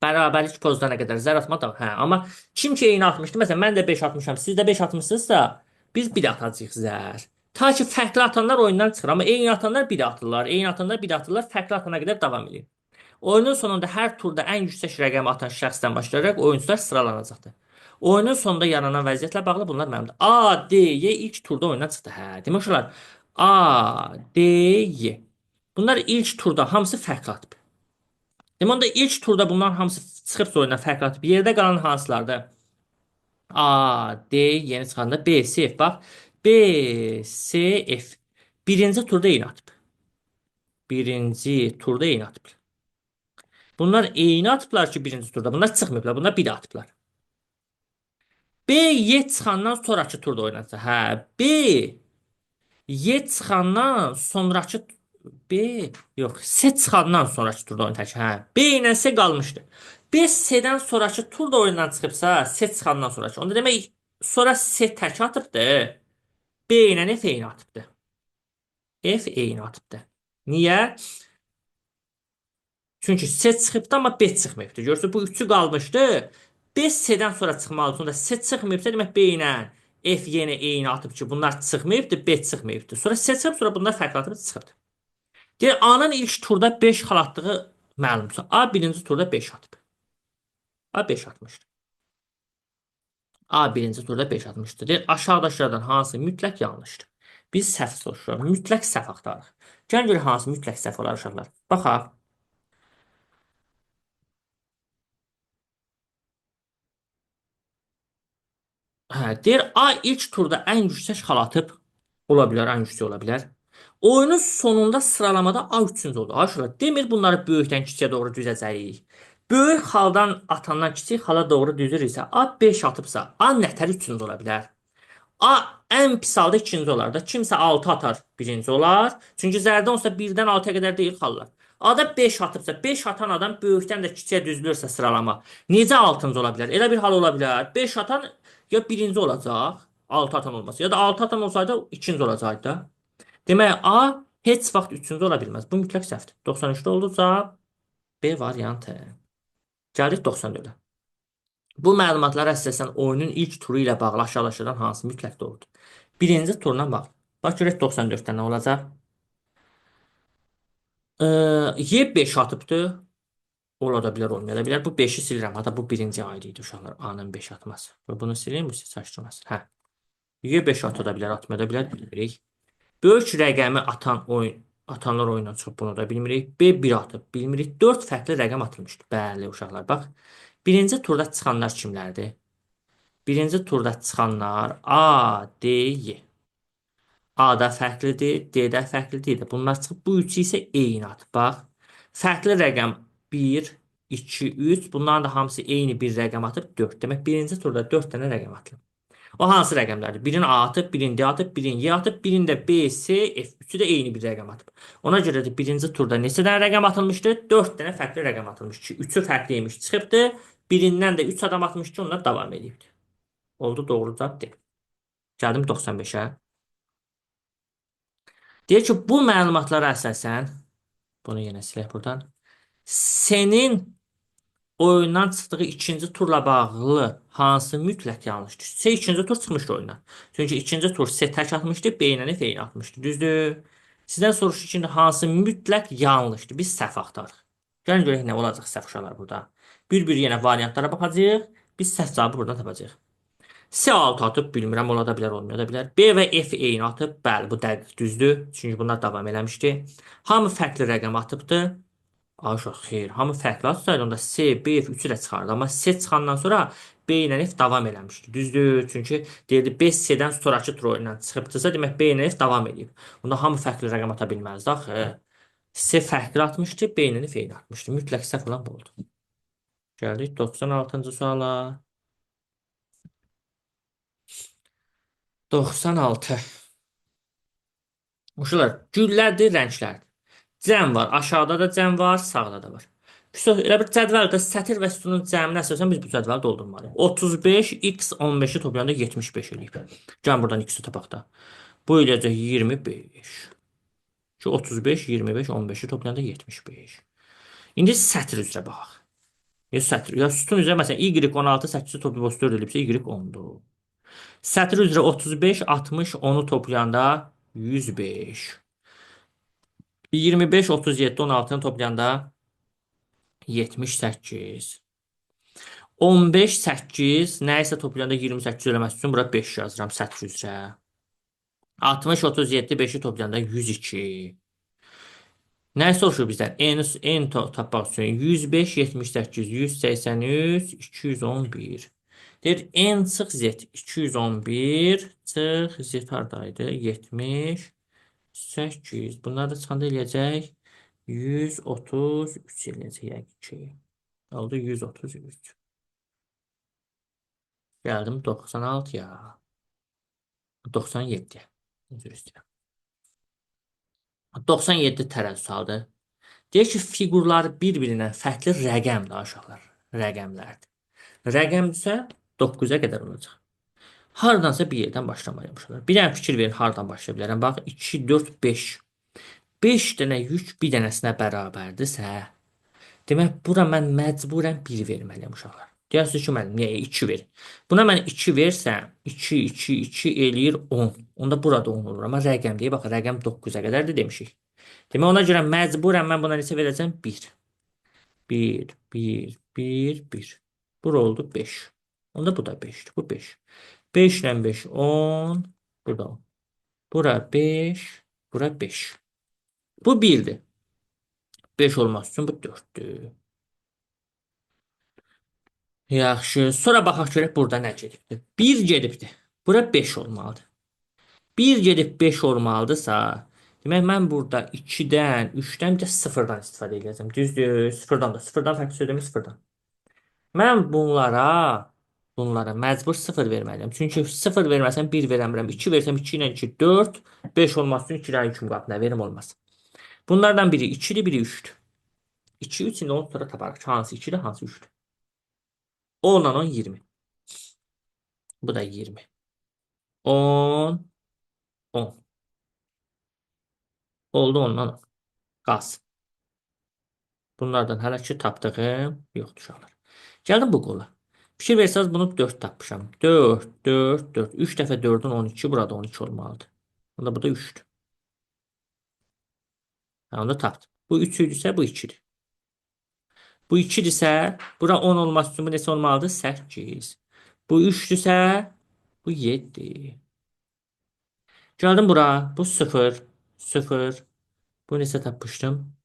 bərabərlik pozulana qədər zər atma da. Hə, amma kim ki eyni atmışdı, məsələn mən də 5 atmışam, siz də 5 atmısınızsa, biz bir atacağıq zər. Ta ki fərqli atanlar oyundan çıxır, amma eyni atanlar bir atırlar, eyni atanlar bir atırlar, fərqli atana qədər davam edir. Oyunun sonunda hər turda ən yüksək rəqəmi atan şəxsdən başlayaraq oyunçular sıralanacaqdır. Oyunun sonunda yaranan vəziyyətlə bağlı bunlar mənimdir. A, D, Y ilk turda oyundan çıxdı. Hə, demək olar A, D, Y. Bunlar ilk turda hamısı fərqli atıb. Demək onda ilk turda bunların hamısı çıxıb oyundan fərqli atıb. Yerdə qalan hansılardır? A, D, yeni çıxanda B, C, F. Bax, B, C, F. Birinci turda eyni atıb. Birinci turda eyni atıb. Bunlar eyni atıblar ki birinci turda. Bunlar çıxmayıblar. Bunlar bir də atıblar. B, Y çıxandan sonraki turda oynanacaq. Hə, B, Y çıxandan sonraki B, yox, S çıxandan sonraki turda oynayacaq. Hə, B ilə S qalmışdı. B S-dən sonraki turda oyundan çıxıbsa, S çıxandan sonraki. Onda demək sonra S tək atıbdı. B ilə F eyni atıbdı. F eyni atıbdı. Niyə? Çünki S çıxıbdı, amma B çıxmayıbdı. Görürsünüz, bu üçü qalmışdı. B S-dən sonra çıxmalı. Sonra S çıxmayıbsa, demək B ilə F yenə eyni atıb ki, bunlar çıxmayıbdı, B çıxmayıbdı. Sonra S çıxıb, sonra bunlar fərqli atıb çıxıbdı. Deyir, A-nın ilk turda 5 xal atdığı məlumdur. A birinci turda 5 atıb. A 5 atmışdı. A birinci turda 5 atmışdı. Deyir, aşağıdakılardan hansı mütləq yanlışdır? Biz səhv soruşuruq. Mütləq səhv axtarırıq. Gəlin görək hansı mütləq səhv olar uşaqlar. Baxaq. Hə, deyir A ilk turda ən yüksək xal atıb. Ola bilər, ən yüksək ola bilər. Oyunun sonunda sıralamada A üçüncü oldu. Arkadaşlar, demir bunları böyükdən kiçiyə doğru düzəcəyik. Böyük xaldan atandan kiçik xala doğru düzür isə A 5 atıbsa, A nətər üçüncü ola bilər? A ən pis halda ikinci olar da. Kimsə 6 atar birinci olar. Çünki zərdə olsa 1-dən 6-ya qədər deyil xallar. A-da 5 atıbsa, 5 atan adam böyükdən də kiçiyə düzülürsə sıralama. Necə 6-cı ola bilər? Elə bir hal ola bilər. 5 atan ya birinci olacaq, 6 atan olmasa, ya da 6 atan olsaydı ikinci olacaqdı da. Demək A heç vaxt üçüncü ola bilməz. Bu mütləq səhvdir. 93-də oldusa B variantı. Gəldik 94-ə. Bu məlumatlara əsasən oyunun ilk turu ilə bağlı aşağıdakılardan hansı mütləq doğrudur? Birinci turuna bağlı. Bax görək 94-də nə olacaq? Y 5 atıbdı. Ola da bilər, olmaya da bilər. Bu 5-i silirəm. Hatta bu birinci ayrı idi uşaqlar. A-nın 5 atması. Və bunu sileyim, bu siz çaşdırmasın. Hə. Y 5 ata da bilər, atmaya da bilər, bilmirik. Böyük rəqəmi atanlar oyundan çıxıb, bunu da bilmirik. B 1 atıb, bilmirik. 4 fərqli rəqəm atılmışdı. Bəli uşaqlar, bax. Birinci turda çıxanlar kimlərdir? Birinci turda çıxanlar A, D, Y. A-da fərqlidir, D-də fərqlidir. Bunlar çıxıb, bu üçü isə eyni atıb. Bax, fərqli rəqəm 1, 2, 3. Bunların da hamısı eyni bir rəqəm atıb 4. Demək, birinci turda 4 dənə rəqəm atılıb. O hansı rəqəmlərdir? Birini A atıb, birini D atıb, birini Y atıb, birində B, C, F. Üçü də eyni bir rəqəm atıb. Ona görə də birinci turda neçə dənə rəqəm atılmışdı? 4 dənə fərqli rəqəm atılmışdı ki, üçü fərqliymiş, çıxıbdı. Birindən də 3 adam atmışdı, onlar davam edibdi. Oldu, doğru cavab D. Gəldim 95-ə. Deyir ki, bu məlumatlara əsasən, bunu yenə silək buradan. Senin oyundan çıxdığı ikinci turla bağlı hansı mütləq yanlışdır? C ikinci tur çıxmışdı oyundan. Çünki ikinci tur C tək atmışdı, B ilə F eyni atmışdı. Düzdür? Sizdən soruşur ki, hansı mütləq yanlışdır? Biz səhv axtarırıq. Gəlin görək nə olacaq səhv uşaqlar burada. Bir-bir yenə variantlara baxacağıq. Biz səhv cavabı buradan tapacağıq. C 6 atıb, bilmirəm, ola da bilər, olmaya da bilər. B və F eyni atıb, bəli, bu dəqiq düzdür. Çünki bunlar davam eləmişdi. Hamı fərqli rəqəm atıbdı. Aşağı, xeyr, hamı fərqli atsaydı, onda C, B, F üçü də çıxardı. Amma C çıxandan sonra B ilə F davam eləmişdi. Düzdür? Çünki deyildi, B C-dən sonraki tur oyundan çıxıbdısa, demək B ilə F davam edib. Onda hamı fərqli rəqəm ata bilməzdi axı. C fərqli atmışdı, B ilə F eyni atmışdı. Mütləq səhv olan bu oldu. Gəldik 96-cı suala. 96. Uşaqlar, güllərdir, rənglərdir. Cəm var, aşağıda da cəm var, sağda da var. Elə bir cədvəldə sətir və sütunun cəmini əsasən biz bu cədvəli doldurmalıyıq. 35 x 15-i toplayanda 75 eləyib. Gəlin buradan x-i tapaq da. Bu eləyəcək 25. Şu 35, 25, 15-i toplayanda 75. İndi sətr üzrə baxaq. Ya sətr, ya sütun üzrə məsələn y 16, 8-i toplayıb 34 eləyibsə y 10-dur. Sətr üzrə 35, 60, 10-u toplayanda 105. 25, 37, 16-nı toplayanda 78. 15, 8 nəyisə toplayanda 28 eləməsi üçün bura 5 yazıram sətr üzrə. 60, 37, 5-i toplayanda 102. Nə soruşur bizdən? N tapmaq üçün 105, 78, 183, 211. Deyir N çıx Z 211 çıx Z hardaydı? 78. Bunlar da çıxanda eləyəcək 133 eləyəcək yəqin ki. Oldu 133. Gəldim 96-ya. 97. Üzr istəyirəm. 97 tərəzi sualdır. Deyir ki, fiqurlar bir-birindən fərqli rəqəmdir aşağılar. Rəqəmlərdir. Rəqəmdirsə 9-a qədər olacaq. Hardansa bir yerdən başlamalıyam uşaqlar. Bir dənə fikir verin, hardan başlaya bilərəm. Bax, 2, 4, 5. 5 dənə yük bir dənəsinə bərabərdirsə, demək, bura mən məcburən 1 verməliyəm uşaqlar. Deyərsiniz ki, müəllim, niyə 2 ver? Buna mən 2 versəm, 2, 2, 2 eləyir 10. Onda burada 10 olur. Amma rəqəm deyə, bax, rəqəm 9-a qədərdir demişik. Demək, ona görə məcburən mən buna neçə verəcəm? 1. 1, 1, 1, 1. Bura oldu 5. Onda bu da 5'dir. Bu 5. 5 ilə 5, 10. Burada 10. Bura 5, bura 5. Bu 1'dir. 5 olması üçün bu 4'dür. Yaxşı. Sonra baxaq görək burada nə gedibdir. 1 gedibdir. Bura 5 olmalıdır. 1 gedib 5 olmalıdırsa, demək mən burada 2-dən, 3-dən bir də 0-dan istifadə edəcəm. Düzdür? 0-dan da. 0-dan fərqli söyləyim 0-dan. Mən bunlara məcbur 0 verməliyəm. Çünki 0 verməsəm 1 verəmirəm. 2 versəm 2 ilə 2 4, 5 olması üçün 2-dən 2 müqabilində verim olmaz. Bunlardan biri 2-dir, biri 3-dür. 2, 3 ilə 10 sonra taparıq. Hansı 2-dir, hansı 3-dür? 10 ilə 10 20. Bu da 20. 10, 10. Oldu ondan 10. Qalsın. Bunlardan hələ ki tapdığım yoxdur uşaqlar. Gəldim bu qola. Fikir versəniz bunu 4 tapmışam. 4, 4, 4. 3 dəfə 4-ün 12, burada 12 olmalıdır. Onda bu da 3'dür. Onda tapdım. Bu 3 idisə bu 2'dir. Bu 2'dirsə, bura 10 olması üçün bu neçə olmalıdır? 8. Bu 3'dürsə, bu 7. Gəldim bura. Bu 0, 0. Bu neçə tapmışdım?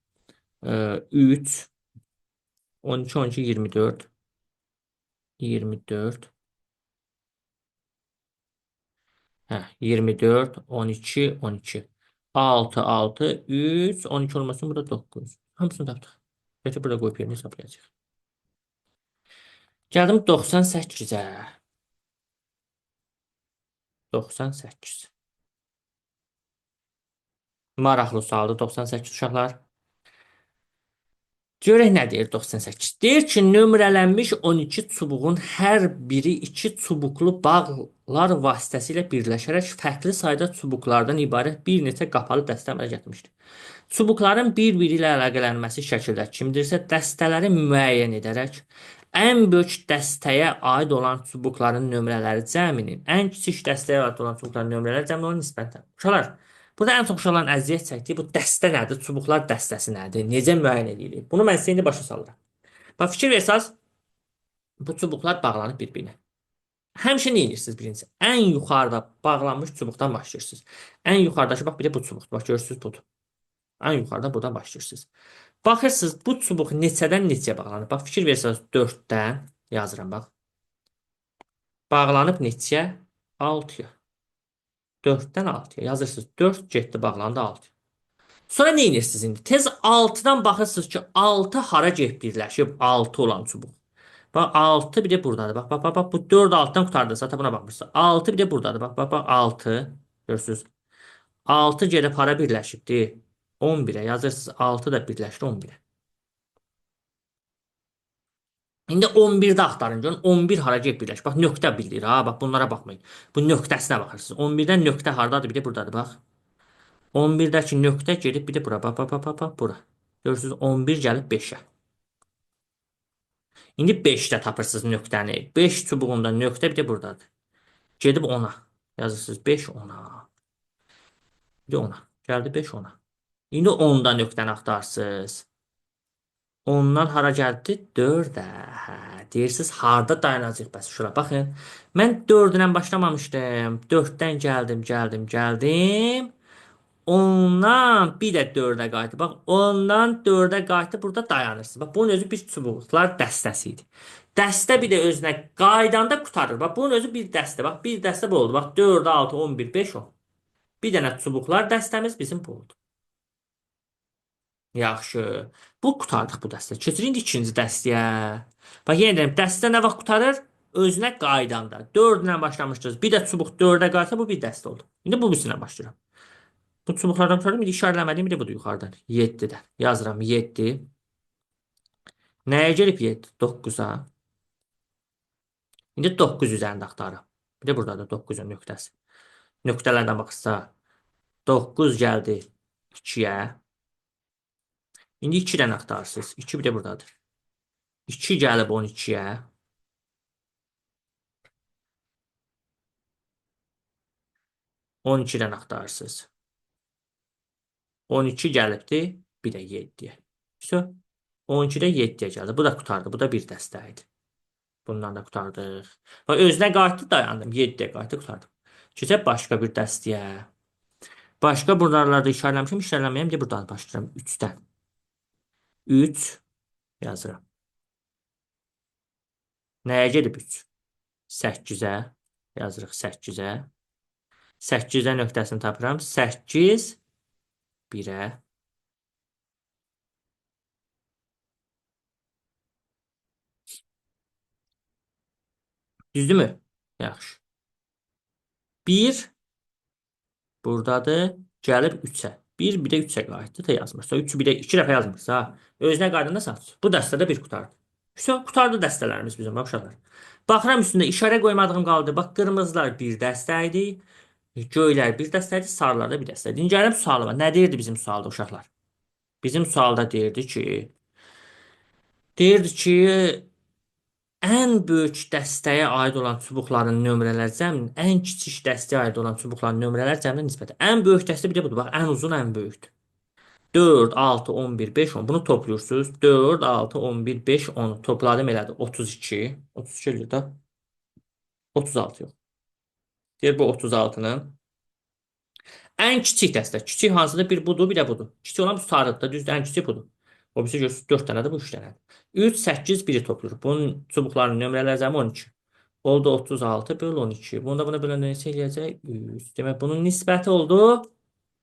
3, 12, 12, 24. 24. Hə, 24, 12, 12. 6, 6, 3, 12 olmasın burada 9. Hamısını tapdıq. Gətir burada qoyub yerini hesablayacaq. Gəldim 98-ə. 98. Maraqlı sualdır 98 uşaqlar. Görək nə deyir 98. Deyir ki, nömrələnmiş 12 çubuğun hər biri 2 çubuqlu bağlar vasitəsilə birləşərək fərqli sayda çubuqlardan ibarət bir neçə qapalı dəstə əmələ gətirmişdir. Çubuqların bir-biri ilə əlaqələnməsi şəkildə kimdirsə, dəstələri müəyyən edərək ən böyük dəstəyə aid olan çubuqların nömrələri cəminin ən kiçik dəstəyə aid olan çubuqların nömrələri cəmi olan nisbətən. Uşaqlar, burada ən çox uşaqların əziyyət çəkdiyi bu dəstə nədir? Çubuqlar dəstəsi nədir? Necə müəyyən edilir? Bunu mən sizə indi başa salıram. Bax, fikir versəz, bu çubuqlar bağlanıb bir-birinə. Həmişə nə edirsiniz birincisi? Ən yuxarıda bağlanmış çubuqdan başlayırsınız. Ən yuxarıdakı bax bir də bu çubuqdur. Bax görürsünüz budur. Ən yuxarıda buradan başlayırsınız. Baxırsınız bu çubuq neçədən neçəyə bağlanıb. Bax fikir versəz 4-dən yazıram bax. Bağlanıb neçəyə? 6-ya. 4-dən 6-ya yazırsınız. 4 getdi bağlandı 6. Sonra nə edirsiniz indi? Tez 6-dan baxırsınız ki, 6 hara gedib birləşib 6 olan çubuq. Bax 6 bir də buradadır. Bax bax bax bu 4 6-dan qurtardınız. Ata buna baxmırsınız. 6 bir də buradadır. Bax bax bax 6. Görürsüz? 6 gedib hara birləşibdi? 11-ə yazırsınız. 6 da birləşdi 11-ə. İndi 11-də axtarın görün. 11 hara gedib birləşir. Bax nöqtə bildirir ha. Bax bunlara baxmayın. Bu nöqtəsinə baxırsınız. 11-dən nöqtə hardadır? Bir də buradadır bax. 11-dəki nöqtə gedib bir də bura. Bax bax bax bax bax bura. Görürsüz 11 gəlib 5-ə. İndi 5-də tapırsınız nöqtəni. 5 çubuğunda nöqtə bir də buradadır. Gedib 10-a. Yazırsınız 5 10-a. Bir də 10-a. Gəldi 5 10-a. İndi 10-da nöqtəni axtarsınız. Ondan hara gəldi? 4-ə. Hə, deyirsiniz harda dayanacaq bəs şura baxın. Mən 4-dən başlamamışdım. 4-dən gəldim, gəldim, gəldim. Ondan bir də 4-ə qayıtdı. Bax, ondan 4-ə qayıtdı. Burada dayanırsınız. Bax, bunun özü bir çubuqlar dəstəsi idi. Dəstə bir də özünə qaydanda qurtarır. Bax, bunun özü bir dəstə. Bax, bir dəstə bu oldu. Bax, 4, 6, 11, 5, 10. Bir dənə çubuqlar dəstəmiz bizim bu oldu. Yaxşı. Bu qurtardıq bu dəstə. Keçirik indi ikinci dəstəyə. Bax yenə deyirəm, dəstə nə vaxt qurtarır? Özünə qaydanda. 4 ilə başlamışdınız. Bir də çubuq 4-ə qalsa bu bir dəstə oldu. İndi bu birisindən başlayıram. Bu çubuqlardan qurtardım. İndi işarələmədiyim bir də budur yuxarıdan. 7-dən. Yazıram 7. Nəyə gəlib 7? 9-a. İndi 9 üzərində axtarıram. Bir də burada da 9-un nöqtəsi. Nöqtələrdən baxırsa 9 gəldi 2-yə. İndi 2-dən axtarırsınız. 2 bir də buradadır. 2 gəlib 12-yə. 12-dən axtarırsınız. 12 gəlibdi. Bir də 7-yə. Все. 12-də 7-yə gəldi. Bu da qurtardı. Bu da bir dəstə idi. Bundan da qurtardıq. Və özünə qayıtdı dayandım. 7-yə qayıtdı qurtardım. Keçək başqa bir dəstəyə. Başqa buralarda işarələmişəm. İşarələməyəm. Bir buradan başlayıram. 3-dən. 3 yazıram. Nəyə gedib 3? 8-ə yazırıq 8-ə. 8-də nöqtəsini tapıram. 8 1-ə. Düzdürmü? Yaxşı. 1 buradadır. Gəlib 3-ə. 1 də 3-ə qayıtdı da yazmırsa. 3-ü bir də 2 dəfə yazmırsa. Özünə qaydanda satsın. Bu dəstədə bir qutardı. Все, qutardı dəstələrimiz bizim bax uşaqlar. Baxıram üstündə işarə qoymadığım qaldı. Bax qırmızılar bir dəstə idi. Göylər bir dəstə idi. Sarılar da bir dəstə idi. İndi gəlib sualıma. Nə deyirdi bizim sualda uşaqlar? Bizim sualda deyirdi ki, ən böyük dəstəyə aid olan çubuqların nömrələri cəminin ən kiçik dəstəyə aid olan çubuqların nömrələri cəminə nisbətən. Ən böyük dəstə bir də budur. Bax, ən uzun, ən böyükdür. 4, 6, 11, 5, 10. Bunu toplayırsınız. 4, 6, 11, 5, 10. Topladım elədi. 32. 32 eləyir də. 36 yox. Deyir bu 36-nın ən kiçik dəstə. Kiçik hansıdır? Bir budur, bir də budur. Kiçik olan bu sarıdır. Düzdür, ən kiçik budur. O birisi görürsünüz 4 dənədir, bu 3 dənədir. 3, 8, 1-i toplayırıq. Bunun çubuqlarının nömrələri cəmi 12. Oldu 36 böl 12. Bunda buna böləndə neçə eləyəcək? 3. Demək bunun nisbəti oldu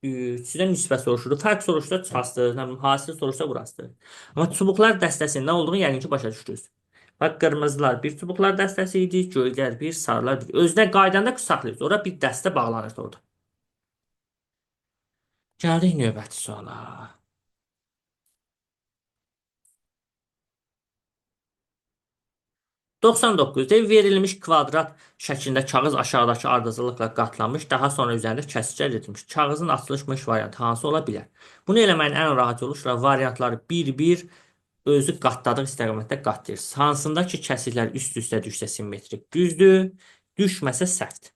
3. Sizdən nisbət soruşur. Fərq soruşsa çıxasdır. Nə bilim, hasil soruşsa burasıdır. Amma çubuqlar dəstəsinin nə olduğunu yəqin ki başa düşdünüz. Bax qırmızılar bir çubuqlar dəstəsi idi, göylər bir, sarılar bir. Özünə qaydanda saxlayırız. Ora bir dəstə bağlanır orada. Gəldik növbəti suala. 99 dev verilmiş kvadrat şəklində kağız aşağıdakı ardıcıllıqla qatlanmış, daha sonra üzərində kəskin edilmiş. Kağızın açılmış variantı hansı ola bilər? Bunu eləməyin ən rahat yolu şura variantları bir-bir özü qatladıq istiqamətdə qatlayırsınız. Hansında ki kəsiklər üst-üstə düşsə simmetrik düzdür, düşməsə səhvdir.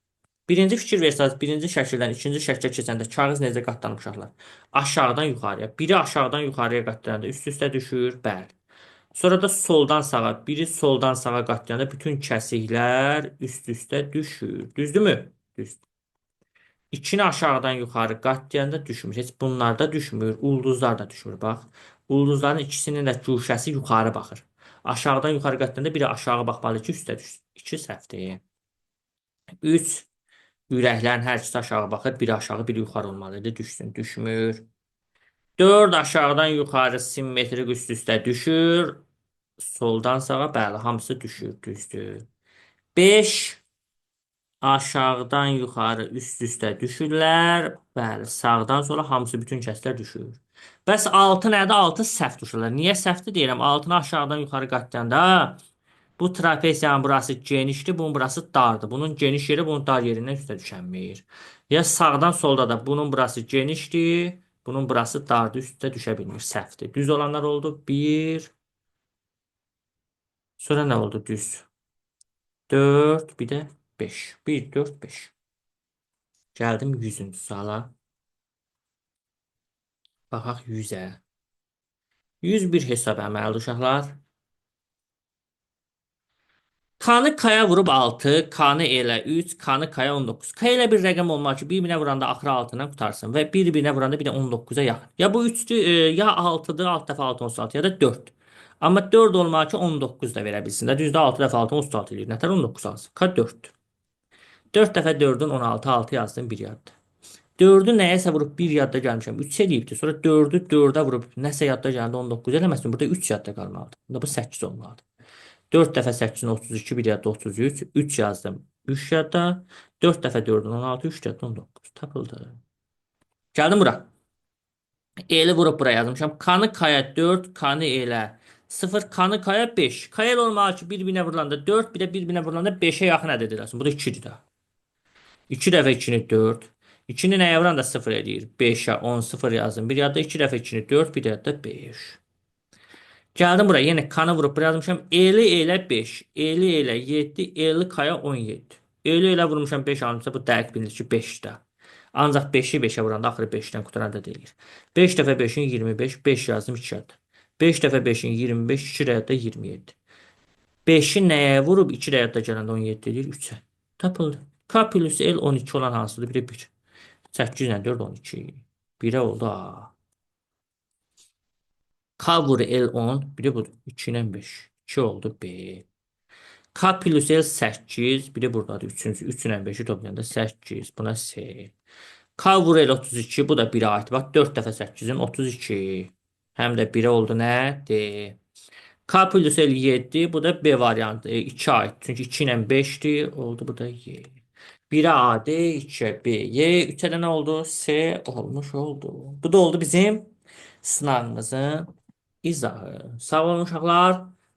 Birinci fikir versəniz, birinci şəkildən ikinci şəklə keçəndə kağız necə qatlanır uşaqlar? Aşağıdan yuxarıya. Biri aşağıdan yuxarıya qatlayanda üst-üstə düşür, bəli. Sonra da soldan sağa, biri soldan sağa qatlayanda bütün kəsiklər üst-üstə düşür. Düzdürmü? Düzdür. İkini aşağıdan yuxarı qatlayanda düşmür. Heç bunlar da düşmür. Ulduzlar da düşmür. Bax. Ulduzların ikisinin də guşəsi yuxarı baxır. Aşağıdan yuxarı qatlayanda biri aşağı baxmalı ki, üstə düşsün. 2 səhvdir. 3 ürəklərin hər ikisi aşağı baxır. Biri aşağı, biri yuxarı olmalıdır. Düşsün. Düşmür. 4 aşağıdan yuxarı simmetrik üst-üstə düşür. Soldan sağa, bəli, hamısı düşür, düzdür. 5 aşağıdan yuxarı üst-üstə düşürlər. Bəli, sağdan sola hamısı bütün kəslər düşür. Bəs 6 nədir? 6 səhv düşürlər. Niyə səhvdir deyirəm? 6-nı aşağıdan yuxarı qatlayanda Bu trapesiyanın burası genişdir, bunun burası dardır. Bunun geniş yeri bunun dar yerindən üstə düşənmir. Ya sağdan solda da bunun burası genişdir, bunun burası dardır, üstə düşə bilmir. Səhvdir. Düz olanlar oldu. Bir. Sonra nə oldu düz? 4, bir də 5. 1, 4, 5. Gəldim 100-cü suala. Baxaq 100-ə. 101 hesab əməlidir uşaqlar. K-nı K-ya vurub 6, K-nı elə 3, K-nı K-ya 19. K elə bir rəqəm olmalı ki, bir-birinə vuranda axırı 6-dan qutarsın və bir-birinə vuranda bir də 19-a yaxın. Ya bu 3-dür, ya 6-dır, 6 dəfə 6 36, ya da 4. Amma 4 olmalı ki, 19 da verə bilsin də. Düzdür, 6 dəfə 6 36 eləyir. Nətər 19 alsın? K 4. 4 dəfə 4-ün 16, 6 yazdım, 1 yadda. 4'ü nəyəsə vurub 1 yadda gəlmişəm. 3 eləyibdir. Sonra 4'ü 4'ə vurub nəsə yadda gəldi 19 eləməsin. Burada 3 yadda qalmalıdır. Bunda bu 8 olmalıdır. 4 dəfə 8'in 32, 1 yadda 33. 3 yazdım. 3 yadda. 4 dəfə 4'ün 16, 3 yadda 19. Tapıldı. Gəldim bura. E'li vurup buraya yazmışam. Kanı K'ya 4, kanı E'lə 0, kanı K'ya 5. K'ya olmalı ki bir-birinə vurulanda 4, bir də bir-birinə vurulanda 5'ə yaxın ədəd eləsin. Bu da 2'dir də. 2 dəfə 2'ni 4. 2'ni nəyə vuranda 0 eləyir? 5'ə 10, 0 yazdım. Bir yadda 2 dəfə 2'ni 4, bir yadda 5. Gəldim buraya. Yenə kanı vurup buraya yazmışam. E'li elə 5. E'li elə 7. E'li K'ya 17. E'li elə vurmuşam 5 almışsa bu dəqiq bilinir ki 5'də. Ancaq 5'i 5'ə vuranda axırı 5'dən qutaran da deyir. 5 dəfə 5'in 25. 5 yazdım 2 yadda. 5 dəfə 5'in 25. 2 rəyətdə 27. 5'i nəyə vurub 2 rəyətdə gələndə 17 edir? 3'ə. Tapıldı. K plus L 12 olan hansıdır? Biri 1. 8 ilə 4 12. 1'ə oldu. A. K vuru L 10. Biri budur. 2 ilə 5. 2 oldu. B. K plus L 8. Biri buradadır. 3-cü. 3 ilə 5'i toplayanda 8. Buna S. K vuru L 32. Bu da 1'ə ait. Bax 4 dəfə 8'in 32. Həm də 1'ə oldu nə? D. K plus L 7. Bu da B variantı. 2 ait. Çünki 2 ilə 5'dir. Oldu. Bu da Y. 1'e A, D, 2'ye B, Y, 3'e de ne oldu? S olmuş oldu. Bu da oldu bizim sınavımızın izahı. Sağ olun uşaqlar.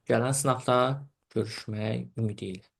Gələn sınavda görüşmək ümidiyle.